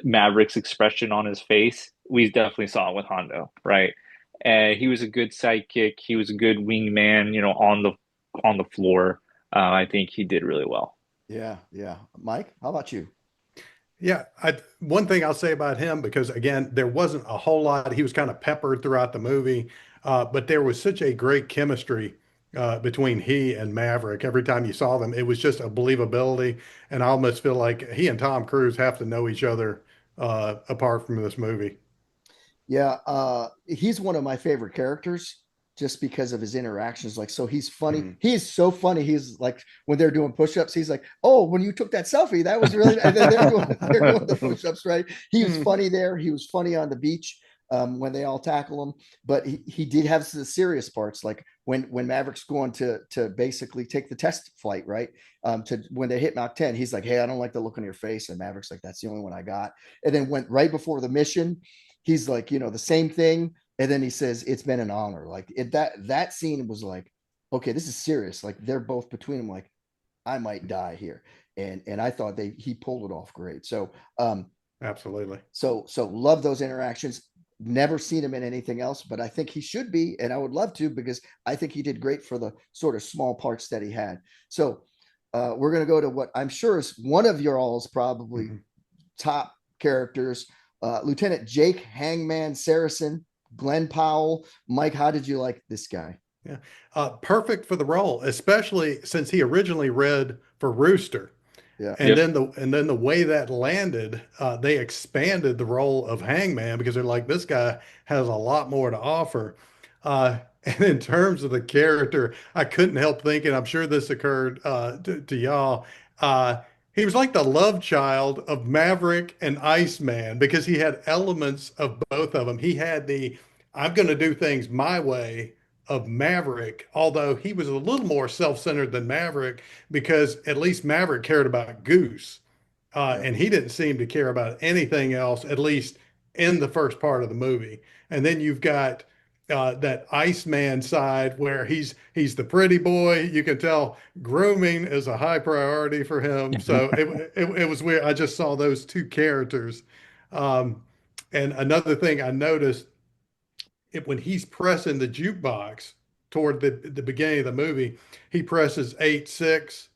Maverick's expression on his face, we definitely saw it with Hondo, right? And he was a good sidekick. He was a good wingman, on the floor. I think he did really well.
Yeah, yeah. Mike, how about you?
Yeah, one thing I'll say about him, because again, there wasn't a whole lot. He was kind of peppered throughout the movie, but there was such a great chemistry between he and Maverick. Every time you saw them, it was just a believability, and I almost feel like he and Tom Cruise have to know each other apart from this movie.
Yeah, he's one of my favorite characters just because of his interactions. Like, so he's funny.
Mhm.
He's so funny. He's like when they're doing push-ups, he's like, "Oh, when you took that selfie, that was really." And then they're doing the push-ups, right? He was funny there. He was funny on the beach when they all tackle him. But he did have the serious parts, like when Maverick's going to basically take the test flight, right? To when they hit Mach 10, he's like, "Hey, I don't like the look on your face," and Maverick's like, "That's the only one I got." And then went right before the mission, he's like, the same thing. And then he says, "It's been an honor." Like that scene was like, okay, this is serious. Like they're both between them, like, I might die here. And I thought he pulled it off great. So
Absolutely.
so love those interactions. Never seen him in anything else, but I think he should be, and I would love to, because I think he did great for the sort of small parts that he had. So we're gonna go to what I'm sure is one of your all's probably
Mhm.
top characters, Lieutenant Jake Hangman Saracen, Glenn Powell. Mike, how did you like this guy?
Yeah. Perfect for the role, especially since he originally read for Rooster.
Yeah.
And
Yep.
then the way that landed, they expanded the role of Hangman because they're like, this guy has a lot more to offer. And in terms of the character, I couldn't help thinking, I'm sure this occurred to y'all. Uh, he was like the love child of Maverick and Iceman because he had elements of both of them. He had the I'm going to do things my way of Maverick, although he was a little more self-centered than Maverick because at least Maverick cared about Goose,
Yeah.
and he didn't seem to care about anything else, at least in the first part of the movie. And then you've got that Iceman side where he's the pretty boy. You can tell grooming is a high priority for him. So it was weird. I just saw those two characters. Um, and another thing I noticed when he's pressing the jukebox toward the beginning of the movie, he presses 8-6,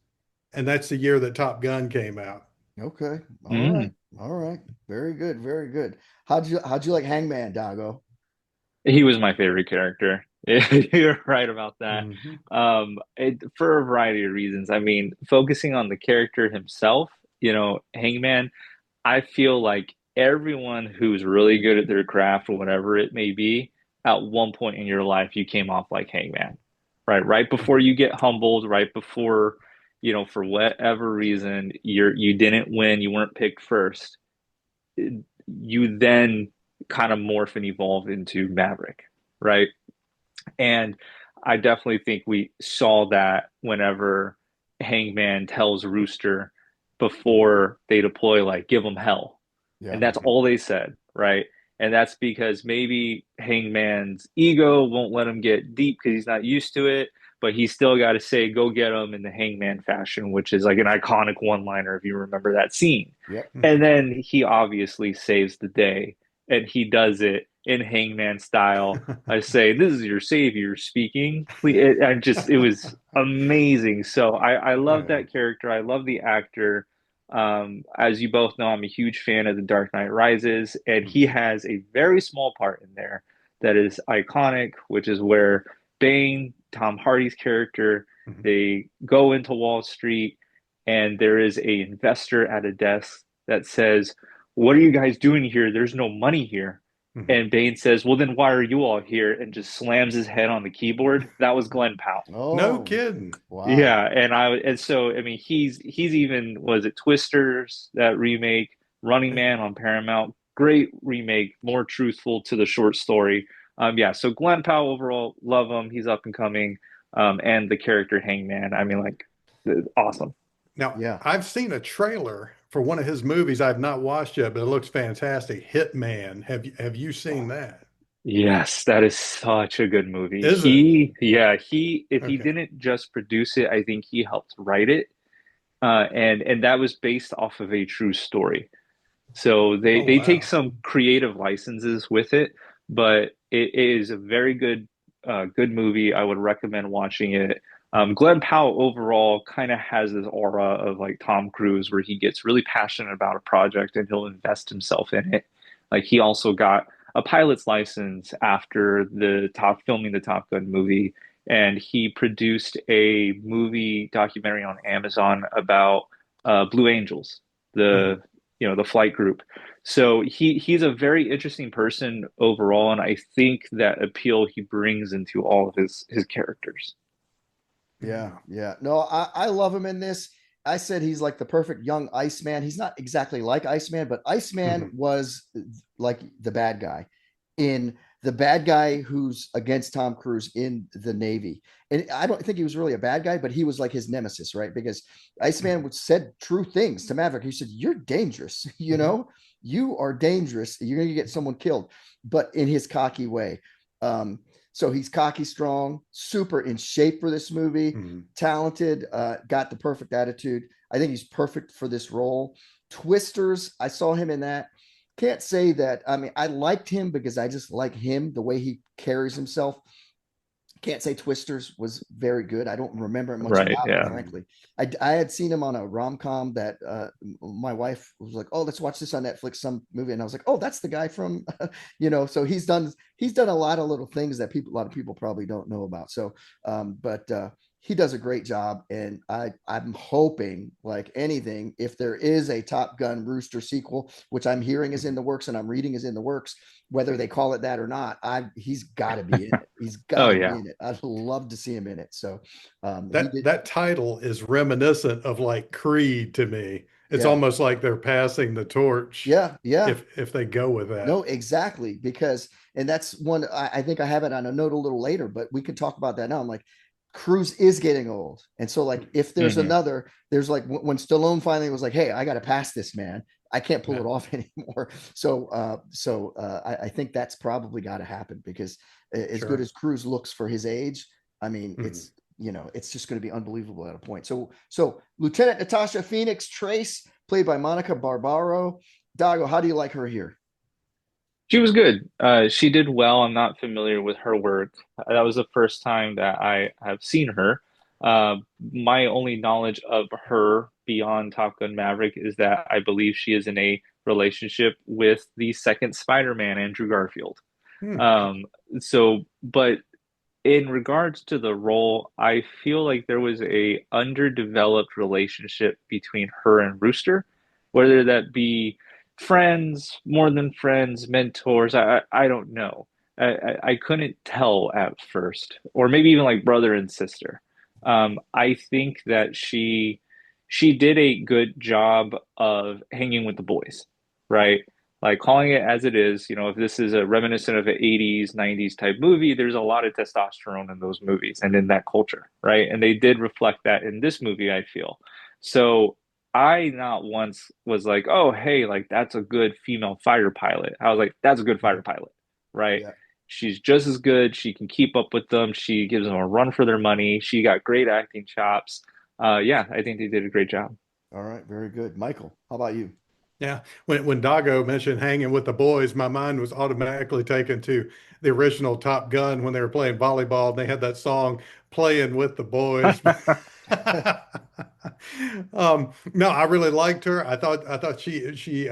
and that's the year that Top Gun came out.
Okay. All right.
Mm.
All right. Very good. Very good. How'd you like Hangman, Dago?
He was my favorite character. You're right about that.
Mhm.
For a variety of reasons. I mean, focusing on the character himself, Hangman, I feel like everyone who's really good at their craft or whatever it may be, at one point in your life, you came off like Hangman, right? Right before you get humbled, right before, for whatever reason, you didn't win, you weren't picked first. You then kind of morph and evolve into Maverick, right? And I definitely think we saw that whenever Hangman tells Rooster before they deploy, like, give them hell.
Yeah.
And that's all they said, right? And that's because maybe Hangman's ego won't let him get deep because he's not used to it, but he's still got to say, go get him in the Hangman fashion, which is like an iconic one liner if you remember that scene.
Yep.
And then he obviously saves the day and he does it in Hangman style. I say, "This is your savior speaking." It was amazing. So I love
Yeah.
that character. I love the actor. As you both know, I'm a huge fan of The Dark Knight Rises, and he
Mhm.
has a very small part in there that is iconic, which is where Bane, Tom Hardy's character,
Mhm.
they go into Wall Street, and there is a investor at a desk that says, "What are you guys doing here? There's no money here."
Mhm.
And Bane says, "Well, then why are you all here?" And just slams his head on the keyboard. That was Glenn Powell.
No
Oh,
kidding.
wow.
Yeah, and so I mean he's even was it Twisters that remake? Running Man on Paramount. Great remake, more truthful to the short story. Yeah, so Glenn Powell overall, love him. He's up and coming. And the character Hangman, I mean, like, awesome.
Now,
Yeah.
I've seen a trailer for one of his movies I've not watched yet, but it looks fantastic. Hitman. Have you seen that?
Yes, that is such a good movie.
Is it?
If he
Okay.
didn't just produce it, I think he helped write it. And that was based off of a true story. So
Oh,
they take
wow.
some creative licenses with it, but it is a very good movie. I would recommend watching it. Glenn Powell overall kind of has this aura of like Tom Cruise, where he gets really passionate about a project and he'll invest himself in it. Like he also got a pilot's license after the top filming the Top Gun movie, and he produced a movie documentary on Amazon about Blue Angels,
Mhm.
the the flight group. So he's a very interesting person overall, and I think that appeal he brings into all of his characters.
Yeah, yeah. No, I love him in this. I said he's like the perfect young Iceman. He's not exactly like Iceman, but Iceman
Mhm.
was like the bad guy in the bad guy who's against Tom Cruise in the Navy. And I don't think he was really a bad guy, but he was like his nemesis, right? Because Iceman
Mhm.
would said true things to Maverick. He said, "You're dangerous,
Mhm.
you are dangerous. You're gonna get someone killed," but in his cocky way. Um, so he's cocky, strong, super in shape for this movie,
Mhm.
talented, got the perfect attitude. I think he's perfect for this role. Twisters, I saw him in that. Can't say that. I mean, I liked him because I just like him, the way he carries himself. Can't say Twisters was very good. I don't remember much
Right,
about it,
yeah.
Mhm.
frankly. I had seen him on a rom com that my wife was like, "Oh, let's watch this on Netflix, some movie," and I was like, "Oh, that's the guy from," So he's done a lot of little things that a lot of people probably don't know about. So, but he does a great job, and I'm hoping, like anything, if there is a Top Gun Rooster sequel, which I'm hearing is in
Mhm.
the works and I'm reading is in the works, whether they call it that or not, he's got to be in it. He's got
Oh
to be
yeah.
in it. I'd love to see him in it. So he
That
did.
that title is reminiscent of like Creed to me. It's
Yeah,
almost like they're passing the torch
yeah, yeah.
if they go with
No,
that.
exactly. Because, and that's one, I think I have it on a note a little later, but we could talk about that now. I'm like, Cruz is getting old. And so, like, if there's
Hmm.
another, there's like when Stallone finally was like, "Hey, I got to pass this man. I can't pull
Yeah,
it off anymore." I think that's probably got to happen because as good
sure.
as Cruz looks for his age, I mean,
Mhm.
it's just going to be unbelievable at a point. So Lieutenant Natasha Phoenix Trace, played by Monica Barbaro. Dago, how do you like her here?
She was good. She did well. I'm not familiar with her work. That was the first time that I have seen her. My only knowledge of her beyond Top Gun Maverick is that I believe she is in a relationship with the second Spider-Man, Andrew Garfield.
Hmm.
Um, but in regards to the role, I feel like there was a underdeveloped relationship between her and Rooster, whether that be friends, more than friends, mentors. I don't know. I couldn't tell at first, or maybe even like brother and sister. I think that she did a good job of hanging with the boys, right? Like calling it as it is. If this is a reminiscent of an 80s, 90s type movie, there's a lot of testosterone in those movies and in that culture, right? And they did reflect that in this movie, I feel. So I not once was like, oh, hey, like that's a good female fighter pilot. I was like, that's a good fighter pilot, right?
Yeah.
She's just as good. She can keep up with them. She gives them a run for their money. She got great acting chops. Yeah, I think they did a great job.
All right. Very good. Michael, how about you?
Yeah. When Dago mentioned hanging with the boys, my mind was automatically taken to the original Top Gun when they were playing volleyball and they had that song playing with the boys. No, I really liked her. I thought she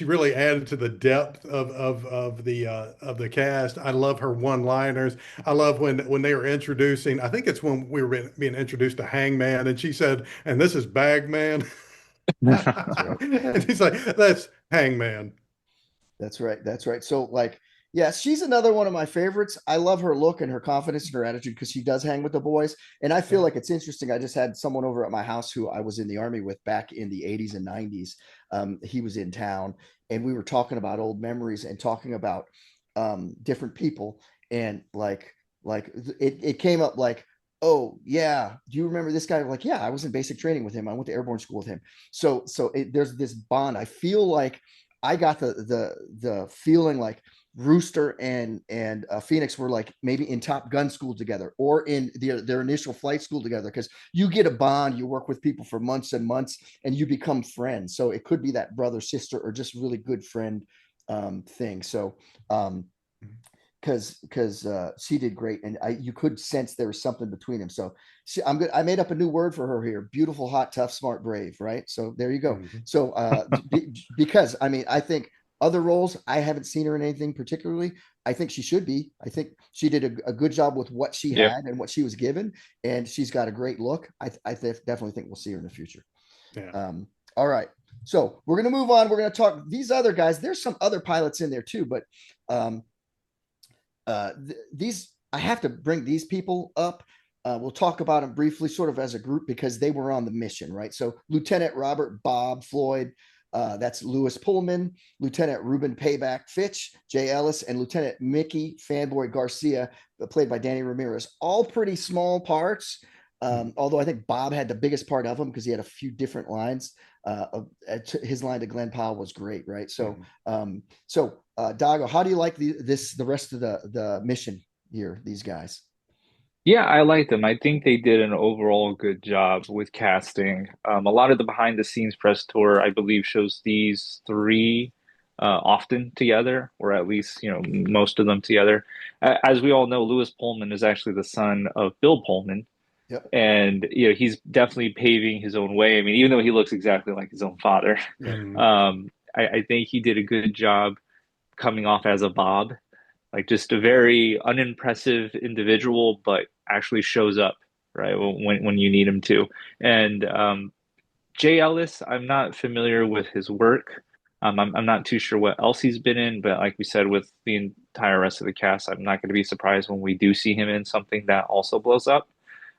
really added to the depth of the cast. I love her one-liners. I love when they were introducing. I think it's when we were being introduced to Hangman, and she said, "And this is Bagman."
That's right.
And he's like, "That's Hangman."
That's right. That's right. So, like, Yeah, she's another one of my favorites. I love her look and her confidence and her attitude because she does hang with the boys. And I feel
Yeah.
like it's interesting. I just had someone over at my house who I was in the army with back in the 80s and 90s. He was in town and we were talking about old memories and talking about different people. And it came up like, oh, yeah, do you remember this guy? I'm like, yeah, I was in basic training with him. I went to airborne school with him. There's this bond. I feel like I got the feeling like Rooster and Phoenix were like maybe in Top Gun school together or in their initial flight school together because you get a bond, you work with people for months and months, and you become friends. So it could be that brother sister or just really good friend thing. So because she did great, and you could sense there was something between them. So I'm good. I made up a new word for her here: beautiful, hot, tough, smart, brave. Right. So there you go.
Mhm.
So because I mean, I think other roles I haven't seen her in anything particularly. I think she should be. I think she did a good job with what she
Yep.
had and what she was given, and she's got a great look. Definitely think we'll see her in the future.
Yeah.
All right. So we're going to move on. We're going to talk these other guys. There's some other pilots in there too, but um, these I have to bring these people up. We'll talk about them briefly, sort of as a group, because they were on the mission, right? So Lieutenant Robert Bob Floyd, that's Lewis Pullman, Lieutenant Ruben Payback Fitch, Jay Ellis, and Lieutenant Mickey Fanboy Garcia, played by Danny Ramirez. All pretty small parts. Although I think Bob had the biggest part of them because he had a few different lines. His line to Glenn Powell was great, right? So, Dago, how do you like the rest of the mission here? These guys.
Yeah, I like them. I think they did an overall good job with casting. A lot of the behind the scenes press tour, I believe, shows these three often together, or at least, most of them together. As we all know, Lewis Pullman is actually the son of Bill Pullman,
Yep.
and he's definitely paving his own way. I mean, even though he looks exactly like his own father,
Yep.
Mhm.
I think he did a good job coming off as a Bob, like just a very unimpressive individual, but actually shows up right when you need him to. And Jay Ellis, I'm not familiar with his work. I'm not too sure what else he's been in, but like we said, with the entire rest of the cast, I'm not going to be surprised when we do see him in something that also blows up.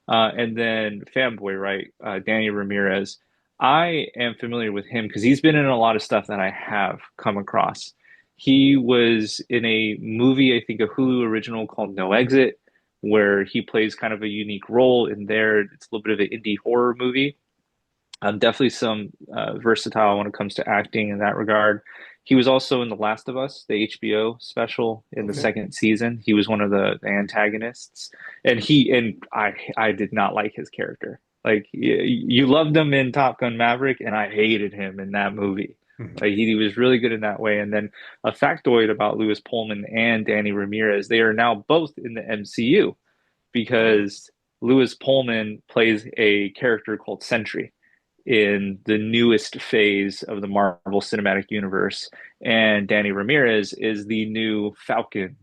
And then Fanboy, right? Danny Ramirez. I am familiar with him because he's been in a lot of stuff that I have come across. He was in a movie, I think a Hulu original called No Exit, where he plays kind of a unique role in there. It's a little bit of an indie horror movie. Definitely some versatile when it comes to acting in that regard. He was also in The Last of Us, the HBO special in the
Okay.
second season. He was one of the antagonists, and I did not like his character. Like you loved him in Top Gun Maverick, and I hated him in that movie.
Mhm.
Like he was really good in that way. And then a factoid about Lewis Pullman and Danny Ramirez, they are now both in the MCU
Oh.
because Lewis Pullman plays a character called Sentry in the newest phase of the Marvel Cinematic Universe, and Danny Ramirez is the new Falcon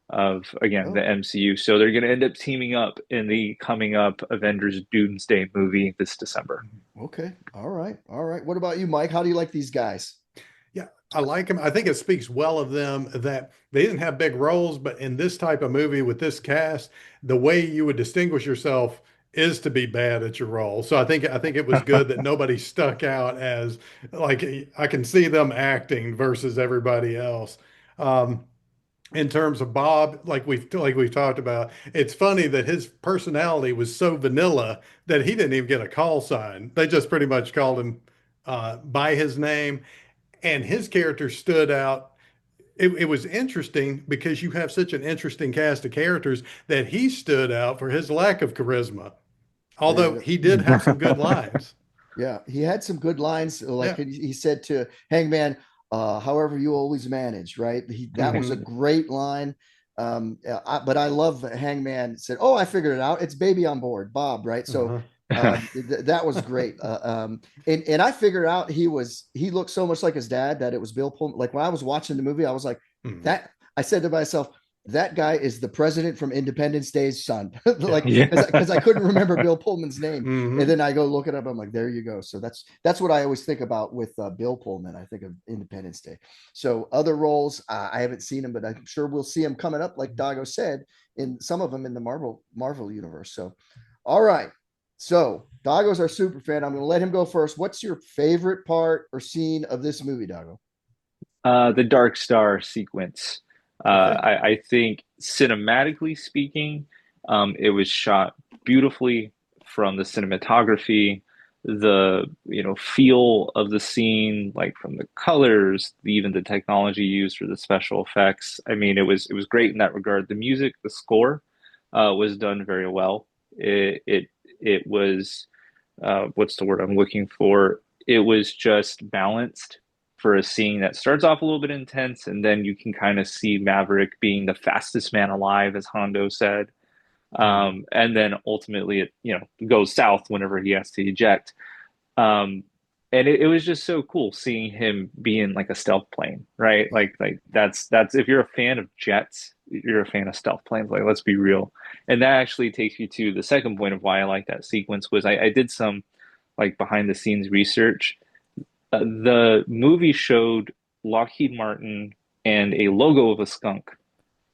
of again the
Oh.
MCU. So they're going to end up teaming up in the coming up Avengers Doomsday movie this December.
Okay. All right. All right. What about you, Mike? How do you like these guys?
Yeah, I like him. I think it speaks well of them that they didn't have big roles, but in this type of movie with this cast, the way you would distinguish yourself is to be bad at your role. So I think it was good that nobody stuck out as like I can see them acting versus everybody else. Um, in terms of Bob, like we've talked about, it's funny that his personality was so vanilla that he didn't even get a call sign. They just pretty much called him by his name, and his character stood out. It was interesting because you have such an interesting cast of characters that he stood out for his lack of charisma,
There you
although
go.
he did have some good lines.
Yeah, he had some good lines. Like
Yeah.
he said to Hangman, "However you always manage." Right. That was a
Hmm.
great line. But I love that Hangman said, "Oh, I figured it out. It's baby on board, Bob." Right. So
Uh-huh.
that was great. And I figured out he looked so much like his dad that it was Bill Pullman. Like when I was watching the movie, I was like
Hmm.
that. I said to myself, that guy is the president from Independence Day's son. Like,
Yeah.
because I couldn't remember Bill Pullman's name, and
Hmm.
then I go look it up. I'm like, there you go. So that's what I always think about with Bill Pullman. I think of Independence Day. So other roles, I haven't seen him, but I'm sure we'll see him coming up, like Dago said, in some of them in the Marvel universe. So, all right. So Dago's our super fan. I'm going to let him go first. What's your favorite part or scene of this movie, Dago?
The Dark Star sequence.
Okay.
I think cinematically speaking, it was shot beautifully from the cinematography, the feel of the scene, like from the colors, even the technology used for the special effects. I mean, it was great in that regard. The music, the score, was done very well. It was what's the word I'm looking for? It was just balanced for a scene that starts off a little bit intense, and then you can kind of see Maverick being the fastest man alive, as Hondo said.
Hmm.
And then ultimately it, goes south whenever he has to eject. Um, and it was just so cool seeing him be in like a stealth plane, right? Like that's if you're a fan of jets, you're a fan of stealth planes. Like, let's be real. And that actually takes you to the second point of why I like that sequence was I did some like behind the scenes research. The movie showed Lockheed Martin and a logo of a skunk,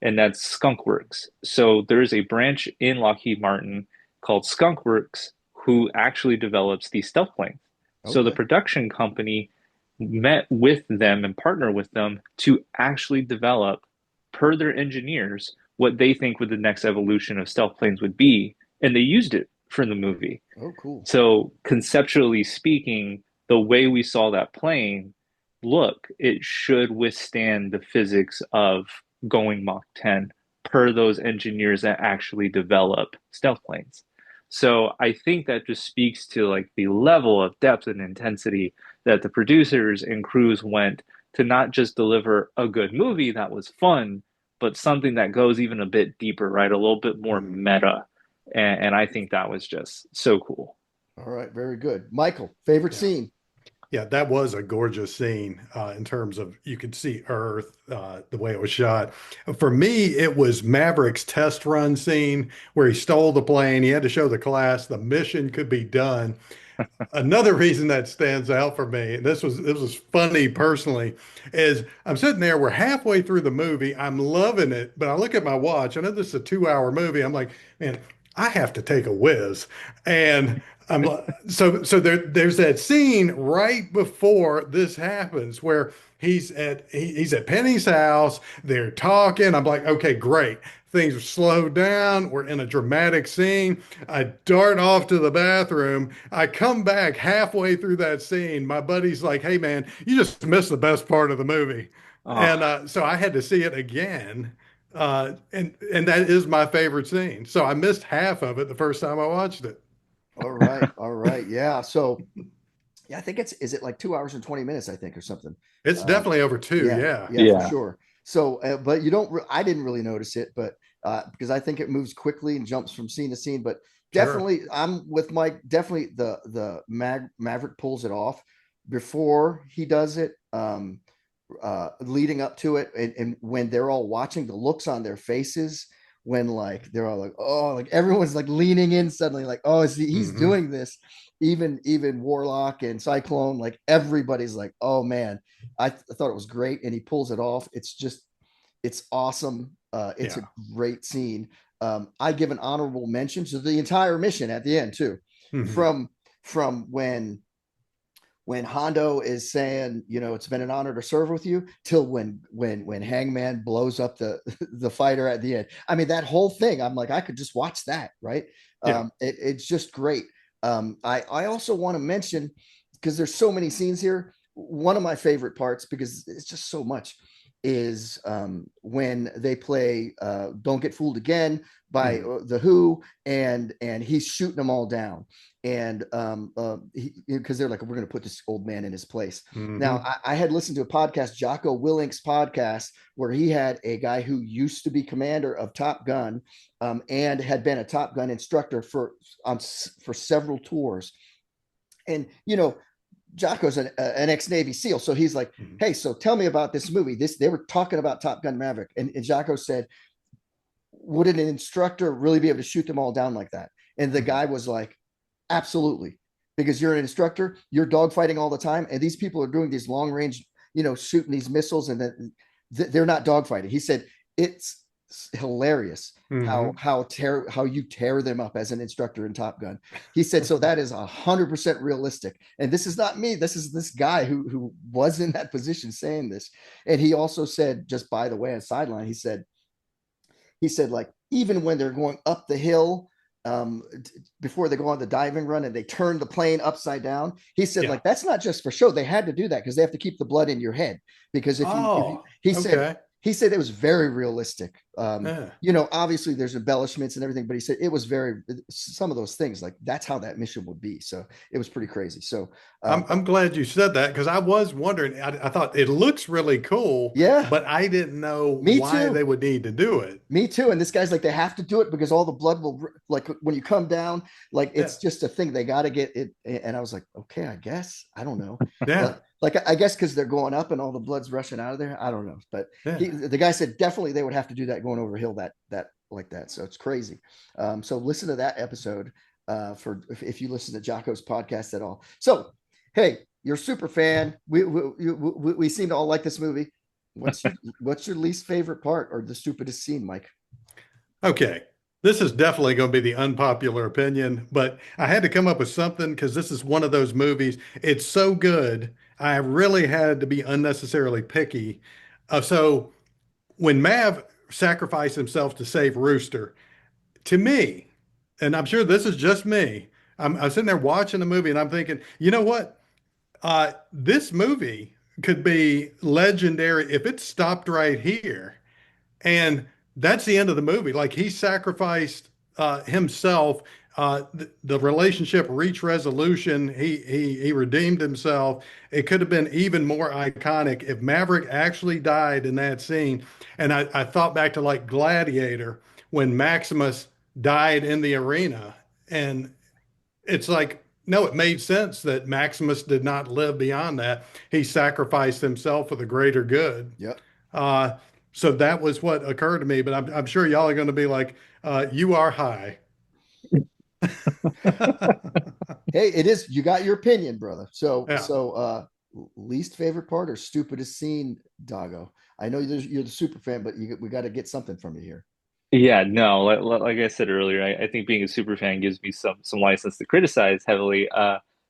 and that's Skunk Works. So there's a branch in Lockheed Martin called Skunk Works who actually develops these stealth planes. So the
Okay.
production company met with them and partner with them to actually develop, per their engineers, what they think would the next evolution of stealth planes would be, and they used it for the movie.
Oh, cool.
So conceptually speaking, the way we saw that plane look, it should withstand the physics of going Mach 10 per those engineers that actually develop stealth planes. So I think that just speaks to like the level of depth and intensity that the producers and crews went to not just deliver a good movie that was fun, but something that goes even a bit deeper, right? A little bit more
Mhm.
meta. And I think that was just so cool.
All right. Very good. Michael, favorite
Yeah.
scene?
Yeah, that was a gorgeous scene in terms of you could see Earth, the way it was shot. For me, it was Maverick's test run scene where he stole the plane. He had to show the class the mission could be done. Another reason that stands out for me, and this was funny personally, is I'm sitting there, we're halfway through the movie, I'm loving it, but I look at my watch, I know this is a 2 hour movie. I'm like, man, I have to take a whiz. And so there's that scene right before this happens where he's at Penny's house, they're talking. I'm like, okay, great. Things are slowed down. We're in a dramatic scene. I dart off to the bathroom. I come back halfway through that scene. My buddy's like, "Hey, man, you just missed the best part of the movie," and
Oh,
so I had to see it again. And that is my favorite scene. So I missed half of it the first time I watched it.
All right. All right. Yeah. So yeah, I think is it like 2 hours and 20 minutes, I think, or something.
It's
Um,
definitely over two.
yeah,
Yeah,
yeah, for
yeah.
sure. So, but you don't, I didn't really notice it, but because I think it moves quickly and jumps from scene to scene, but
sure.
definitely I'm with Mike, definitely the Maverick pulls it off before he does it. Leading up to it, and when they're all watching, the looks on their faces when like they're all like, oh, like everyone's like leaning in suddenly, like, oh, he's
Hmm.
doing this. Even Warlock and Cyclone, like everybody's like, oh man, I thought it was great, and he pulls it off. It's awesome. It's a
Yeah.
great scene. I give an honorable mention to the entire mission at the end too,
Hmm.
from from when Hondo is saying, it's been an honor to serve with you, till when Hangman blows up the the fighter at the end. I mean, that whole thing, I'm like, I could just watch that, right?
Yeah.
It's just great. I also want to mention, because there's so many scenes here. One of my favorite parts, because it's just so much, is when they play "Don't Get Fooled Again" by
Hmm.
the Who, and he's shooting them all down, and because they're like, we're going to put this old man in his place. Now,
Hmm.
I had listened to a podcast, Jocko Willink's podcast, where he had a guy who used to be commander of Top Gun, and had been a Top Gun instructor for several tours. And Jocko's an ex-Navy SEAL, so he's like,
Hmm.
"Hey, so tell me about this movie." They were talking about Top Gun Maverick, and Jocko said, would an instructor really be able to shoot them all down like that? And the
Mhm.
guy was like, absolutely, because you're an instructor, you're dogfighting all the time, and these people are doing these long range, shooting these missiles, and then they're not dogfighting. He said it's hilarious
Mhm.
how you tear them up as an instructor in Top Gun. He said so that is 100% realistic, and this is not me. This is this guy who was in that position saying this. And he also said, just by the way, on sideline, he said like even when they're going up the hill, before they go on the diving run and they turn the plane upside down, he said
Yeah.
like that's not just for show. They had to do that because they have to keep the blood in your head, because if you
Oh,
he said
okay.
he said it was very realistic.
Yeah.
Obviously there's embellishments and everything, but he said it was very, some of those things, like that's how that mission would be. So it was pretty crazy. So
I'm glad you said that because I was wondering. I thought it looks really cool,
yeah,
but I didn't know
me
why
too.
they would need to do it.
Me too. And this guy's like, they have to do it because all the blood will, like, when you come down, like,
Yeah.
it's just a thing. They got to get it. And I was like, okay, I guess. I don't know.
Yeah.
Like, I guess because they're going up and all the blood's rushing out of there. I don't know. But
Yeah.
the guy said definitely they would have to do that going over a hill like that. So it's crazy. So listen to that episode for if you listen to Jocko's podcast at all. So, hey, you're a super fan. We seem to all like this movie. What's your least favorite part or the stupidest scene, Mike?
Okay. This is definitely going to be the unpopular opinion, but I had to come up with something because this is one of those movies. It's so good. I really had to be unnecessarily picky. So when Mav sacrificed himself to save Rooster, to me, and I'm sure this is just me, I'm sitting there watching the movie and I'm thinking, you know what? This movie could be legendary if it stopped right here. And that's the end of the movie. Like he sacrificed himself. The relationship reached resolution. He redeemed himself. It could have been even more iconic if Maverick actually died in that scene. And I thought back to like Gladiator when Maximus died in the arena, and it's like, no, it made sense that Maximus did not live beyond that. He sacrificed himself for the greater good.
Yep.
Uh, so that was what occurred to me, but I'm sure y'all are going to be like, you are high.
Hey, it is. You got your opinion, brother. So,
Yeah.
so least favorite part or stupidest scene, Dago? I know you're the super fan, but we got to get something from you here.
Yeah, no, like I said earlier, I think being a super fan gives me some license to criticize heavily.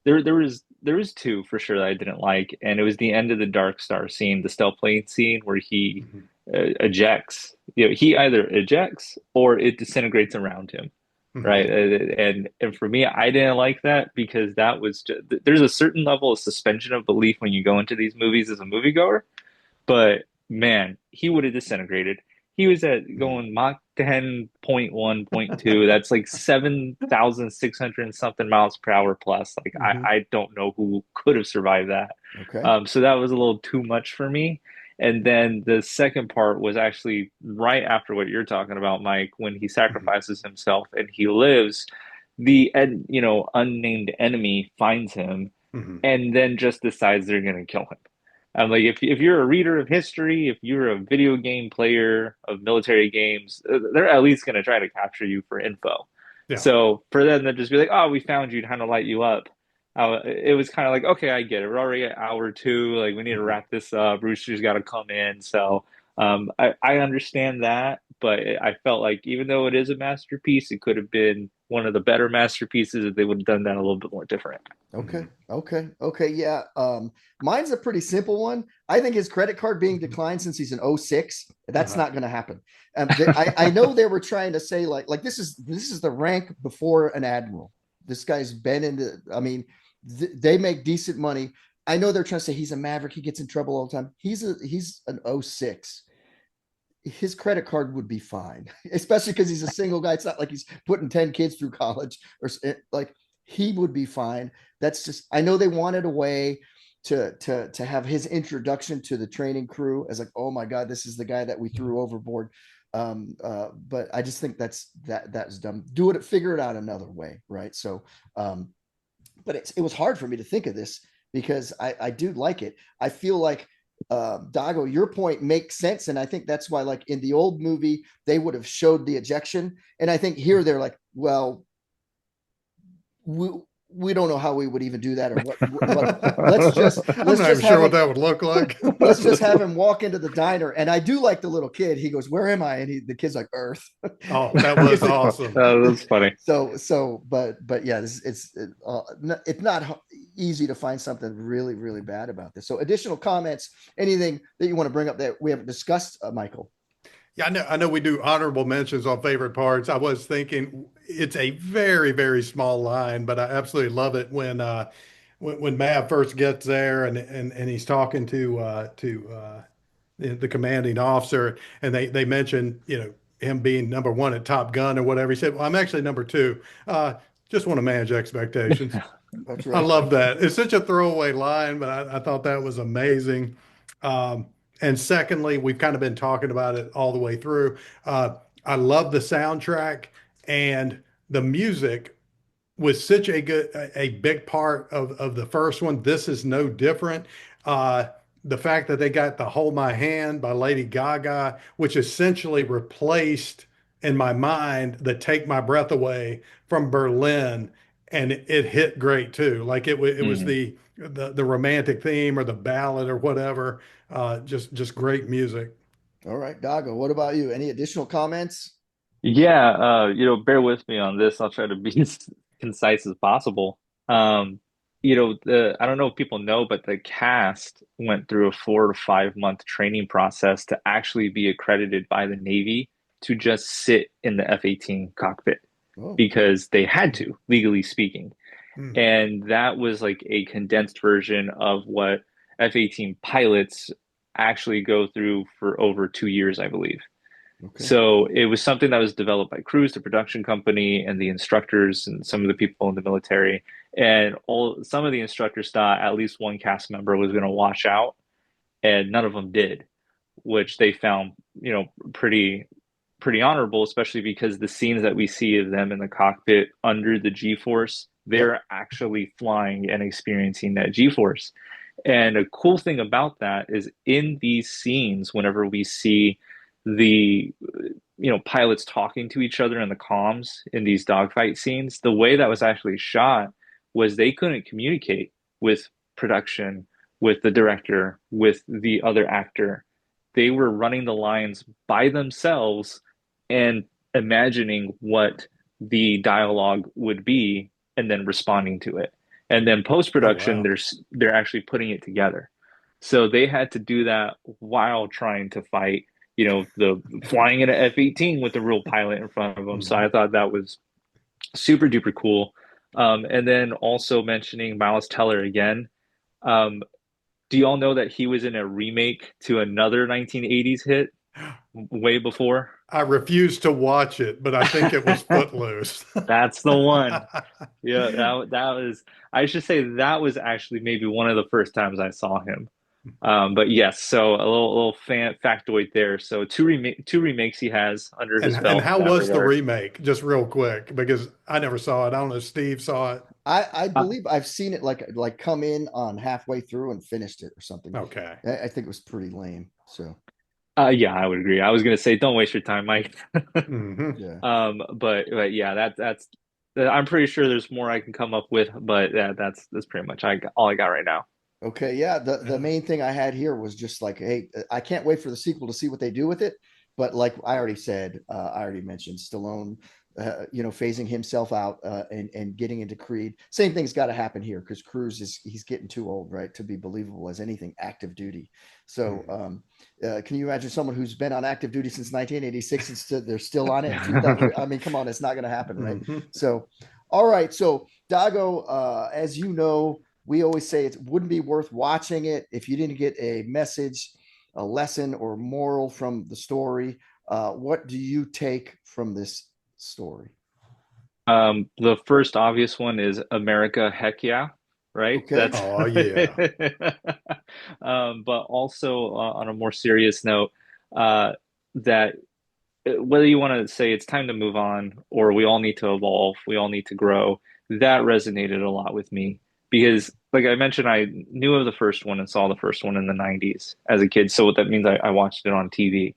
There was two for sure that I didn't like, and it was the end of the Dark Star scene, the stealth plane scene where he
Mhm.
ejects. He either ejects or it disintegrates around him, right?
Mhm.
And for me, I didn't like that because that was just, there's a certain level of suspension of belief when you go into these movies as a moviegoer, but man, he would have disintegrated. He was at
Mhm.
going Mach 10.1, point 2. That's like 7,600 and something miles per hour plus. Like
Mhm.
I don't know who could have survived that.
Okay.
So that was a little too much for me. And then the second part was actually right after what you're talking about, Mike, when he
Mhm.
sacrifices himself and he lives, unnamed enemy finds him
Mhm.
and then just decides they're going to kill him. I'm like, if you're a reader of history, if you're a video game player of military games, they're at least going to try to capture you for info.
Yeah.
So for them to just be like, oh, we found you, trying to light you up, it was kind of like, okay, I get it. We're already at hour two. Like, we need to
Mhm.
wrap this up. Rooster's got to come in. So I understand that, but I felt like even though it is a masterpiece, it could have been one of the better masterpieces if they would have done that a little bit more different.
Okay.
Mhm.
Okay. Yeah. Mine's a pretty simple one. I think his credit card being
Mhm.
declined since he's an '06, that's
Uh-huh.
not going to happen. I know they were trying to say like this is the rank before an admiral. This guy's been into. I mean, they make decent money. I know they're trying to say he's a maverick. He gets in trouble all the time. He's an '06. His credit card would be fine, especially because he's a single guy. It's not like he's putting 10 kids through college or like he would be fine. That's just, I know they wanted a way to have his introduction to the training crew as like, oh my God, this is the guy that we threw overboard. But I just think that's dumb. Figure it out another way. Right. So, but it was hard for me to think of this because I do like it. I feel like Dago, your point makes sense, and I think that's why, like in the old movie, they would have showed the ejection, and I think here they're like, well, we we don't know how we would even do that or what. Let's just
I'm
let's
not even
just
sure
have
what
him
that would look like.
let's just have him walk into the diner. And I do like the little kid. He goes, "Where am I?" And the kid's like, "Earth."
Oh, that was awesome.
That's funny.
But yeah, it's not easy to find something really really bad about this. So additional comments, anything that you want to bring up that we haven't discussed, Michael?
Yeah, I know we do honorable mentions on favorite parts. I was thinking it's a very, very small line, but I absolutely love it when Mav first gets there and he's talking to the commanding officer, and they mention, him being number one at Top Gun or whatever. He said, "Well, I'm actually number two. Uh, just want to manage expectations."
That's
I
right.
love that. It's such a throwaway line, but I thought that was amazing. Um, and secondly, we've kind of been talking about it all the way through. I love the soundtrack and the music was such a big part of the first one. This is no different. Uh, the fact that they got the Hold My Hand by Lady Gaga, which essentially replaced in my mind the Take My Breath Away from Berlin, and it hit great too. Like it was
Mhm.
the romantic theme or the ballad or whatever. Just great music.
All right, Dago, what about you? Any additional comments?
Yeah, bear with me on this. I'll try to be as concise as possible. Um, I don't know if people know, but the cast went through a 4 to 5 month training process to actually be accredited by the Navy to just sit in the F-18 cockpit
Oh,
because they had to, legally speaking.
Hmm.
And that was like a condensed version of what F-18 pilots actually go through for over 2 years, I believe.
okay.
So it was something that was developed by Cruise, the production company, and the instructors and some of the people in the military. And some of the instructors thought at least one cast member was going to wash out, and none of them did, which they found, pretty honorable, especially because the scenes that we see of them in the cockpit under the G-force,
Yep.
they're actually flying and experiencing that G-force. And a cool thing about that is in these scenes, whenever we see the pilots talking to each other in the comms in these dogfight scenes, the way that was actually shot was they couldn't communicate with production, with the director, with the other actor. They were running the lines by themselves and imagining what the dialogue would be and then responding to it. And then post
Oh
production,
wow.
they're actually putting it together. So they had to do that while trying to fight, the flying in an F-18 with the real pilot in front of them. So
Mhm.
I thought that was super duper cool. And then also mentioning Miles Teller again. Um, do you all know that he was in a remake to another 1980s hit way before?
I refuse to watch it, but I think it was Footloose.
That's the one. Yeah, that was. I should say that was actually maybe one of the first times I saw him. But yes, so a little factoid there. So two remakes he has under his
And
belt in
how
that
was the
regard.
remake? Just real quick, because I never saw it. I don't know if Steve saw it.
I
Uh,
believe I've seen it like come in on halfway through and finished it or something.
Okay.
I think it was pretty lame. So
yeah, I would agree. I was gonna say, don't waste your time, Mike.
Hmm.
yeah.
But yeah, that's. I'm pretty sure there's more I can come up with, but yeah, that's pretty much all I got right now.
Okay, yeah. The
Yeah.
main thing I had here was just like, hey, I can't wait for the sequel to see what they do with it. But like I already said, I already mentioned Stallone, phasing himself out and getting into Creed. Same thing's got to happen here because Cruz he's getting too old, right, to be believable as anything active duty. So,
Mhm.
can you imagine someone who's been on active duty since 1986 and they're still on it in 2000? I mean, come on, it's not going to happen, right?
Mhm.
So, all right. So, Dago, as you know, we always say it wouldn't be worth watching it if you didn't get a message, a lesson, or moral from the story. What do you take from this story?
The first obvious one is America, heck yeah, right?
Okay.
That's
Oh yeah.
but also on a more serious note, uh, that whether you want to say it's time to move on or we all need to evolve, we all need to grow, that resonated a lot with me. because like I mentioned, I knew of the first one and saw the first one in the 90s as a kid. So what that means, I watched it on TV.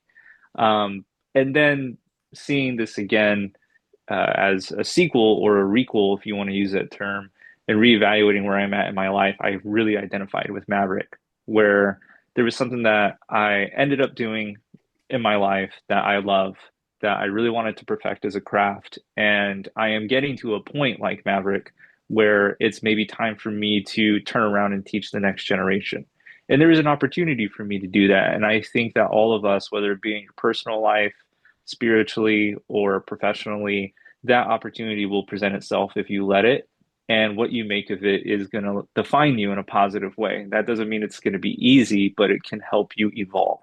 And then seeing this again as a sequel or a requel, if you want to use that term, and reevaluating where I'm at in my life, I really identified with Maverick, where there was something that I ended up doing in my life that I love, that I really wanted to perfect as a craft. And I am getting to a point like Maverick where it's maybe time for me to turn around and teach the next generation. And there is an opportunity for me to do that. And I think that all of us, whether it be in your personal life, spiritually, or professionally, that opportunity will present itself if you let it. And what you make of it is going to define you in a positive way. That doesn't mean it's going to be easy, but it can help you evolve.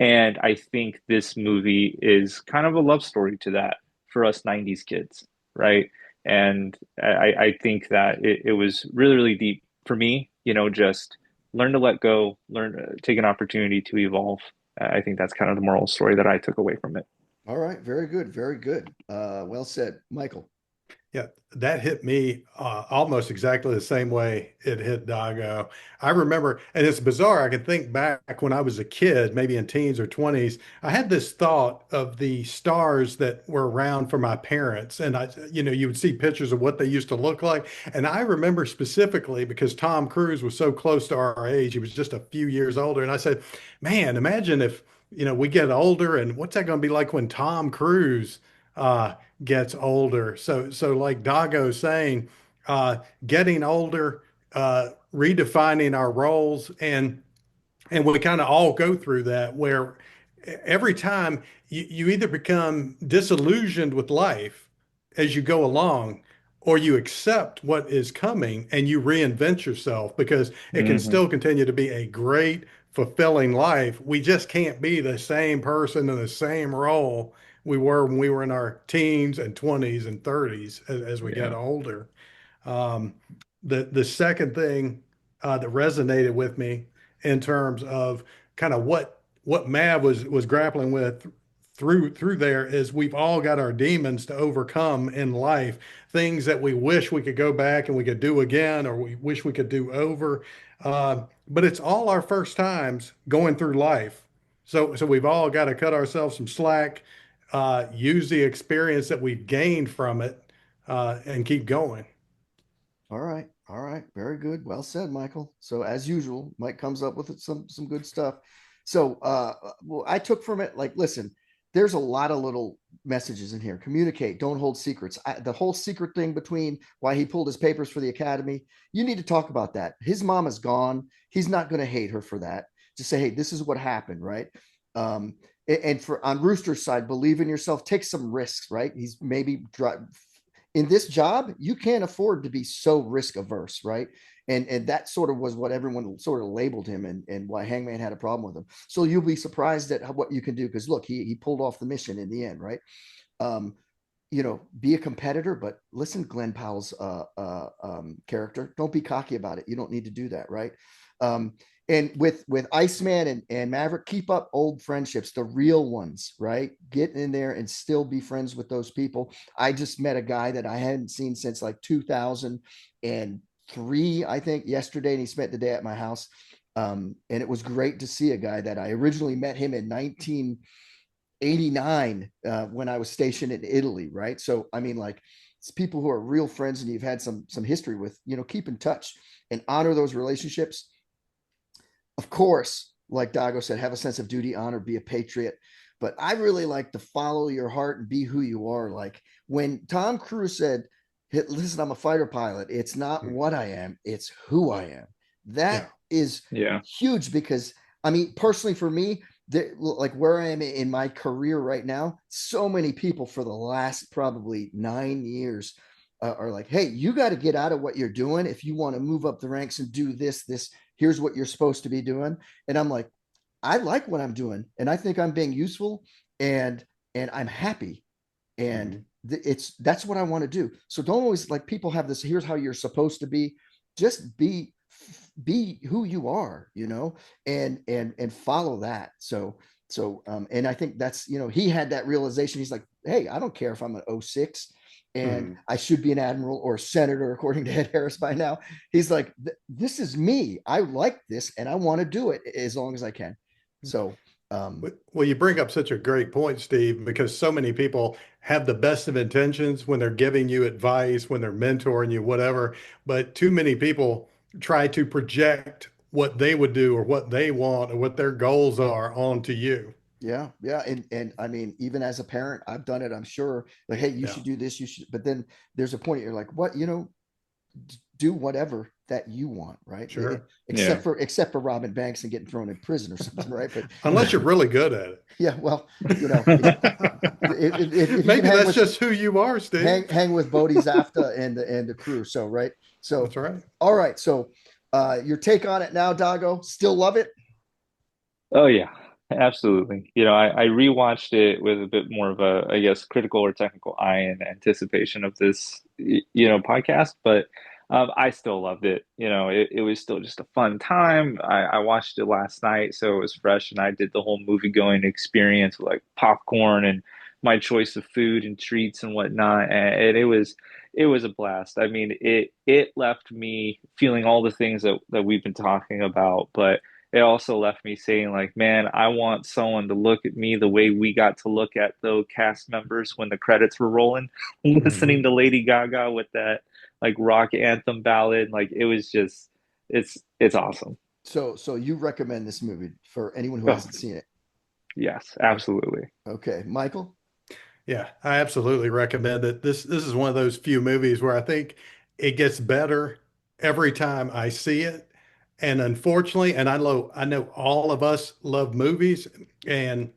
And I think this movie is kind of a love story to that for us 90s kids, right? And I think that it was really, really deep for me, just learn to let go, learn to take an opportunity to evolve. I think that's kind of the moral story that I took away from it.
All right, very good, very good. Well said, Michael.
Yeah, that hit me almost exactly the same way it hit Dago. I remember, and it's bizarre. I can think back when I was a kid, maybe in teens or 20s. I had this thought of the stars that were around for my parents, and you would see pictures of what they used to look like. And I remember specifically because Tom Cruise was so close to our age; he was just a few years older. And I said, "Man, imagine if we get older, and what's that going to be like when Tom Cruise?" Uh, gets older. So like Dago's saying, getting older, redefining our roles, and we kind of all go through that where every time you either become disillusioned with life as you go along, or you accept what is coming and you reinvent yourself because it can
Hmm.
still continue to be a great, fulfilling life. We just can't be the same person in the same role we were when we were in our teens and 20s and 30s as we get
Yeah.
older. Um, the second thing that resonated with me in terms of kind of what Mav was grappling with through there is we've all got our demons to overcome in life, things that we wish we could go back and we could do again, or we wish we could do over. But it's all our first times going through life. So we've all got to cut ourselves some slack, use the experience that we've gained from it, and keep going.
All right. All right. Very good. Well said, Michael. So as usual, Mike comes up with some good stuff. So well, I took from it, like, listen, there's a lot of little messages in here. Communicate, don't hold secrets. The whole secret thing between why he pulled his papers for the academy, you need to talk about that. His mom is gone. He's not going to hate her for that. Just say, hey, this is what happened, right? And for on Rooster's side, believe in yourself, take some risks, right? He's maybe in this job, you can't afford to be so risk averse, right? And that sort of was what everyone sort of labeled him, and why Hangman had a problem with him. So you'll be surprised at what you can do, because look, he pulled off the mission in the end, right? Um, be a competitor, but listen, Glenn Powell's character, don't be cocky about it. You don't need to do that, right? Um, and with Iceman and Maverick, keep up old friendships, the real ones, right? Get in there and still be friends with those people. I just met a guy that I hadn't seen since like 2003, I think, yesterday, and he spent the day at my house. And it was great to see a guy that I originally met him in 1989 when I was stationed in Italy, right? So I mean, like, it's people who are real friends and you've had some history with, keep in touch and honor those relationships. Of course, like Dago said, have a sense of duty, honor, be a patriot. But I really like to follow your heart and be who you are. Like when Tom Cruise said, "Hey, listen, I'm a fighter pilot. It's not what I am, it's who I am."
Yeah.
That is
Yeah.
huge because, I mean, personally for me, like where I am in my career right now, so many people for the last probably 9 years are like, hey, you got to get out of what you're doing if you want to move up the ranks and do this. Here's what you're supposed to be doing. And I'm like, I like what I'm doing, and I think I'm being useful, and I'm happy, and
Mhm.
that's what I want to do. So don't always, like, people have this, here's how you're supposed to be. Just be who you are, and follow that. And I think that's, he had that realization. He's like, hey, I don't care if I'm an '06. and
Mhm.
I should be an admiral or a senator, according to Ed Harris by now. He's like, this is me. I like this and I want to do it as long as I can. So,
Well, you bring up such a great point, Steve, because so many people have the best of intentions when they're giving you advice, when they're mentoring you, whatever. But too many people try to project what they would do or what they want or what their goals are onto you.
yeah, yeah, and I mean, even as a parent, I've done it. I'm sure, like, hey, you
Yeah,
should do this. You should, but then there's a point you're like, what, do whatever that you want, right?
sure.
Yeah.
Except for robbing banks and getting thrown in prison or something, right? But
Unless you're really good at
yeah, well, if you can
Maybe that's just who you are, Steve.
hang with Bodie Zafta and the crew, so right. So,
That's right.
all right. So, your take on it now, Dago? Still love it?
Oh yeah, absolutely. I rewatched it with a bit more of a, I guess, critical or technical eye in anticipation of this, podcast, but I still loved it. It was still just a fun time. I watched it last night, so it was fresh, and I did the whole movie going experience with like popcorn and my choice of food and treats and whatnot, and it was a blast. I mean, it left me feeling all the things that we've been talking about, but it also left me saying like, man, I want someone to look at me the way we got to look at the cast members when the credits were rolling, listening
Hmm.
to Lady Gaga with that like rock anthem ballad. Like it was just, it's awesome.
So you recommend this movie for anyone who
Oh,
hasn't seen it?
yes, absolutely.
Okay, Michael.
Yeah, I absolutely recommend it. This is one of those few movies where I think it gets better every time I see it. And unfortunately, and I know all of us love movies, and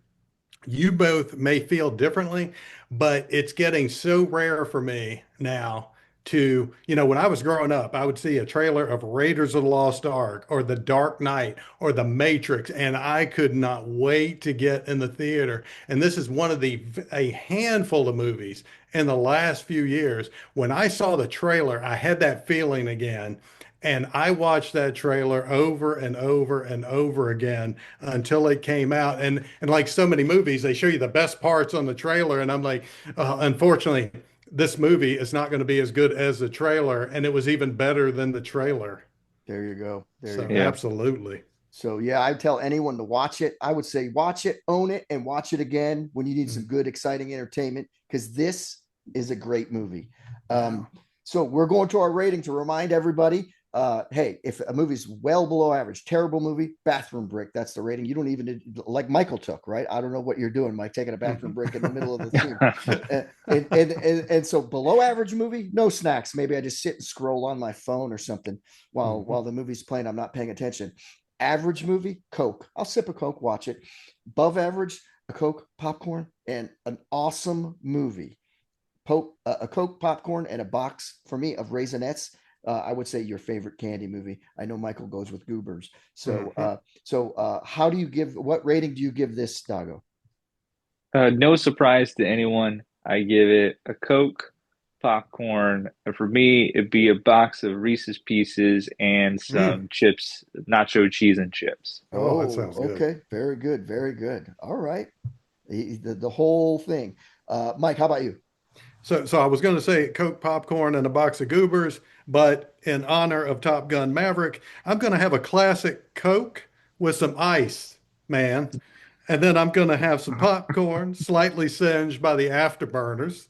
you both may feel differently, but it's getting so rare for me now to, when I was growing up, I would see a trailer of Raiders of the Lost Ark or The Dark Knight or The Matrix, and I could not wait to get in the theater. And this is one of a handful of movies in the last few years. When I saw the trailer, I had that feeling again. And I watched that trailer over and over and over again until it came out. And like so many movies, they show you the best parts on the trailer, and I'm like, unfortunately, this movie is not going to be as good as the trailer, and it was even better than the trailer.
There you go. There you
So
go.
Yeah.
absolutely.
So yeah, I tell anyone to watch it. I would say watch it, own it, and watch it again when you need some
Mm.
good, exciting entertainment, because this is a great movie.
Yeah.
So we're going to our rating to remind everybody. Hey, if a movie's well below average, terrible movie, bathroom break. That's the rating. You don't even like Michael took, right? I don't know what you're doing, Mike, taking a bathroom break in the middle of the scene. And so below average movie, no snacks. Maybe I just sit and scroll on my phone or something while the movie's playing. I'm not paying attention. Average movie, Coke. I'll sip a Coke, watch it. Above average, a Coke, popcorn, and an awesome movie. A Coke, popcorn, and a box for me of Raisinets. I would say your favorite candy movie. I know Michael goes with Goobers. So,
Mhm.
how do you give? What rating do you give this, Dago?
No surprise to anyone. I give it a Coke, popcorn, and for me, it'd be a box of Reese's Pieces and
Mm.
some chips, nacho cheese and chips.
Oh, that
Oh,
sounds good.
okay, very good, very good. All right, the whole thing. Mike, how about you?
So I was going to say Coke, popcorn, and a box of Goobers, but in honor of Top Gun Maverick, I'm going to have a classic Coke with some ice, man. And then I'm going to have some popcorn, slightly singed by the afterburners.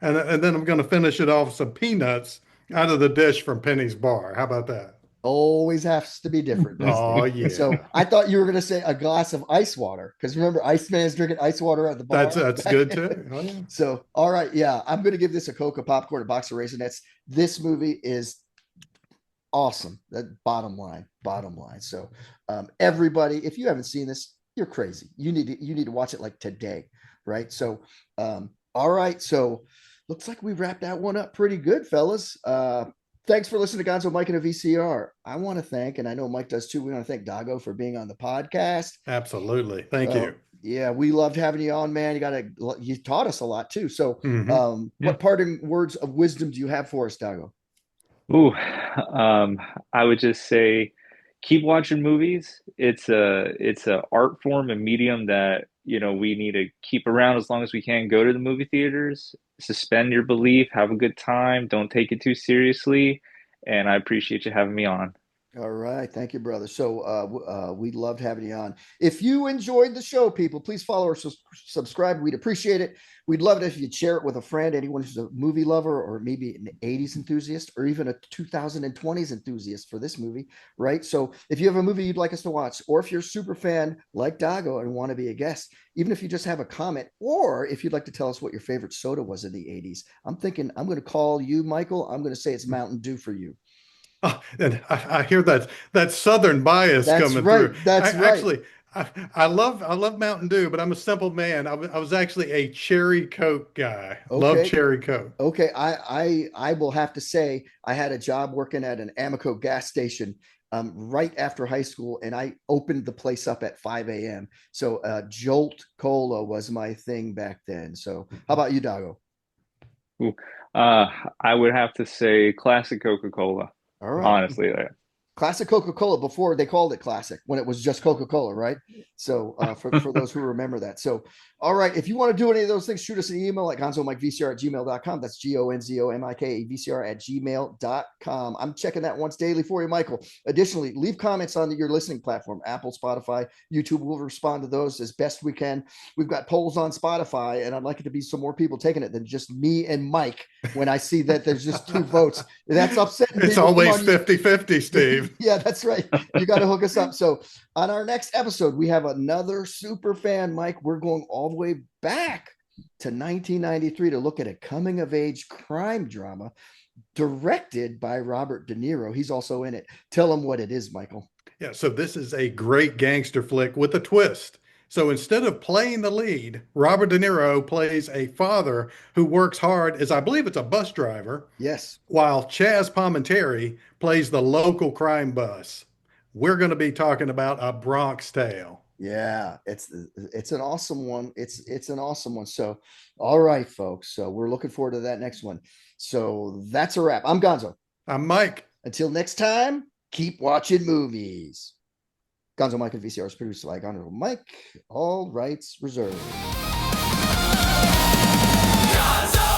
And then I'm going to finish it off with some peanuts out of the dish from Penny's Bar. How about that?
Always has to be different, doesn't it?
Oh,
So
yeah.
I thought you were going to say a glass of ice water because remember, Iceman's drinking ice water at the
That's
bar.
that's good too. Oh, yeah.
So, all right, yeah, I'm going to give this a Coca popcorn, a box of Raisinets. This movie is awesome. That bottom line. So, everybody, if you haven't seen this, you're crazy. You need to watch it like today, right? So, all right. So, looks like we wrapped that one up pretty good, fellas. Thanks for listening to Gonzo, Mike, and a VCR. I want to thank, and I know Mike does too. We want to thank Dago for being on the podcast.
Absolutely. Thank
Uh,
you.
yeah, we loved having you on, man. You taught us a lot too. So,
Hmm.
Yeah.
what parting words of wisdom do you have for us, Dago?
Ooh, I would just say keep watching movies. It's a art form and medium that we need to keep around as long as we can. Go to the movie theaters, suspend your belief, have a good time, don't take it too seriously. And I appreciate you having me on.
All right. Thank you, brother. So we loved having you on. If you enjoyed the show, people, please follow or subscribe. We'd appreciate it. We'd love it if you'd share it with a friend, anyone who's a movie lover or maybe an 80s enthusiast or even a 2020s enthusiast for this movie, right? So if you have a movie you'd like us to watch, or if you're a super fan like Dago and want to be a guest, even if you just have a comment, or if you'd like to tell us what your favorite soda was in the 80s, I'm thinking I'm going to call you, Michael. I'm going to say it's Mountain Dew for you.
Oh, and I hear that Southern bias
That's
coming
right.
through.
That's right.
Actually, I love Mountain Dew, but I'm a simple man. I was actually a cherry Coke guy. Love
Okay.
cherry Coke.
Okay. I will have to say I had a job working at an Amoco gas station right after high school, and I opened the place up at 5 a.m. So Jolt Cola was my thing back then. So how about you, Dago?
Ooh. I would have to say classic Coca-Cola,
All right.
honestly. There.
Classic Coca-Cola before they called it classic, when it was just Coca-Cola, right? So for those who remember that. So, all right, if you want to do any of those things, shoot us an email at gonzomikevcr@gmail.com. That's gonzomikevcr@gmail.com. I'm checking that once daily for you, Michael. Additionally, leave comments on your listening platform, Apple, Spotify, YouTube. We'll respond to those as best we can. We've got polls on Spotify, and I'd like it to be some more people taking it than just me and Mike when I see that there's just 2 votes. That's upsetting
It's
people.
always 50-50, Steve.
Yeah, that's right. You got to hook us up. So on our next episode, we have another super fan, Mike. We're going all the way back to 1993 to look at a coming of age crime drama directed by Robert De Niro. He's also in it. Tell them what it is, Michael.
Yeah, so this is a great gangster flick with a twist. So instead of playing the lead, Robert De Niro plays a father who works hard as I believe it's a bus driver,
Yes.
while Chaz Palminteri plays the local crime boss. We're going to be talking about A Bronx Tale.
Yeah, it's an awesome one. It's an awesome one. So, all right, folks. So we're looking forward to that next one. So that's a wrap. I'm Gonzo.
I'm Mike.
Until next time, keep watching movies. Gonzo Mike and VCR is produced by Gonzo Mike. All rights reserved.
Gonzo!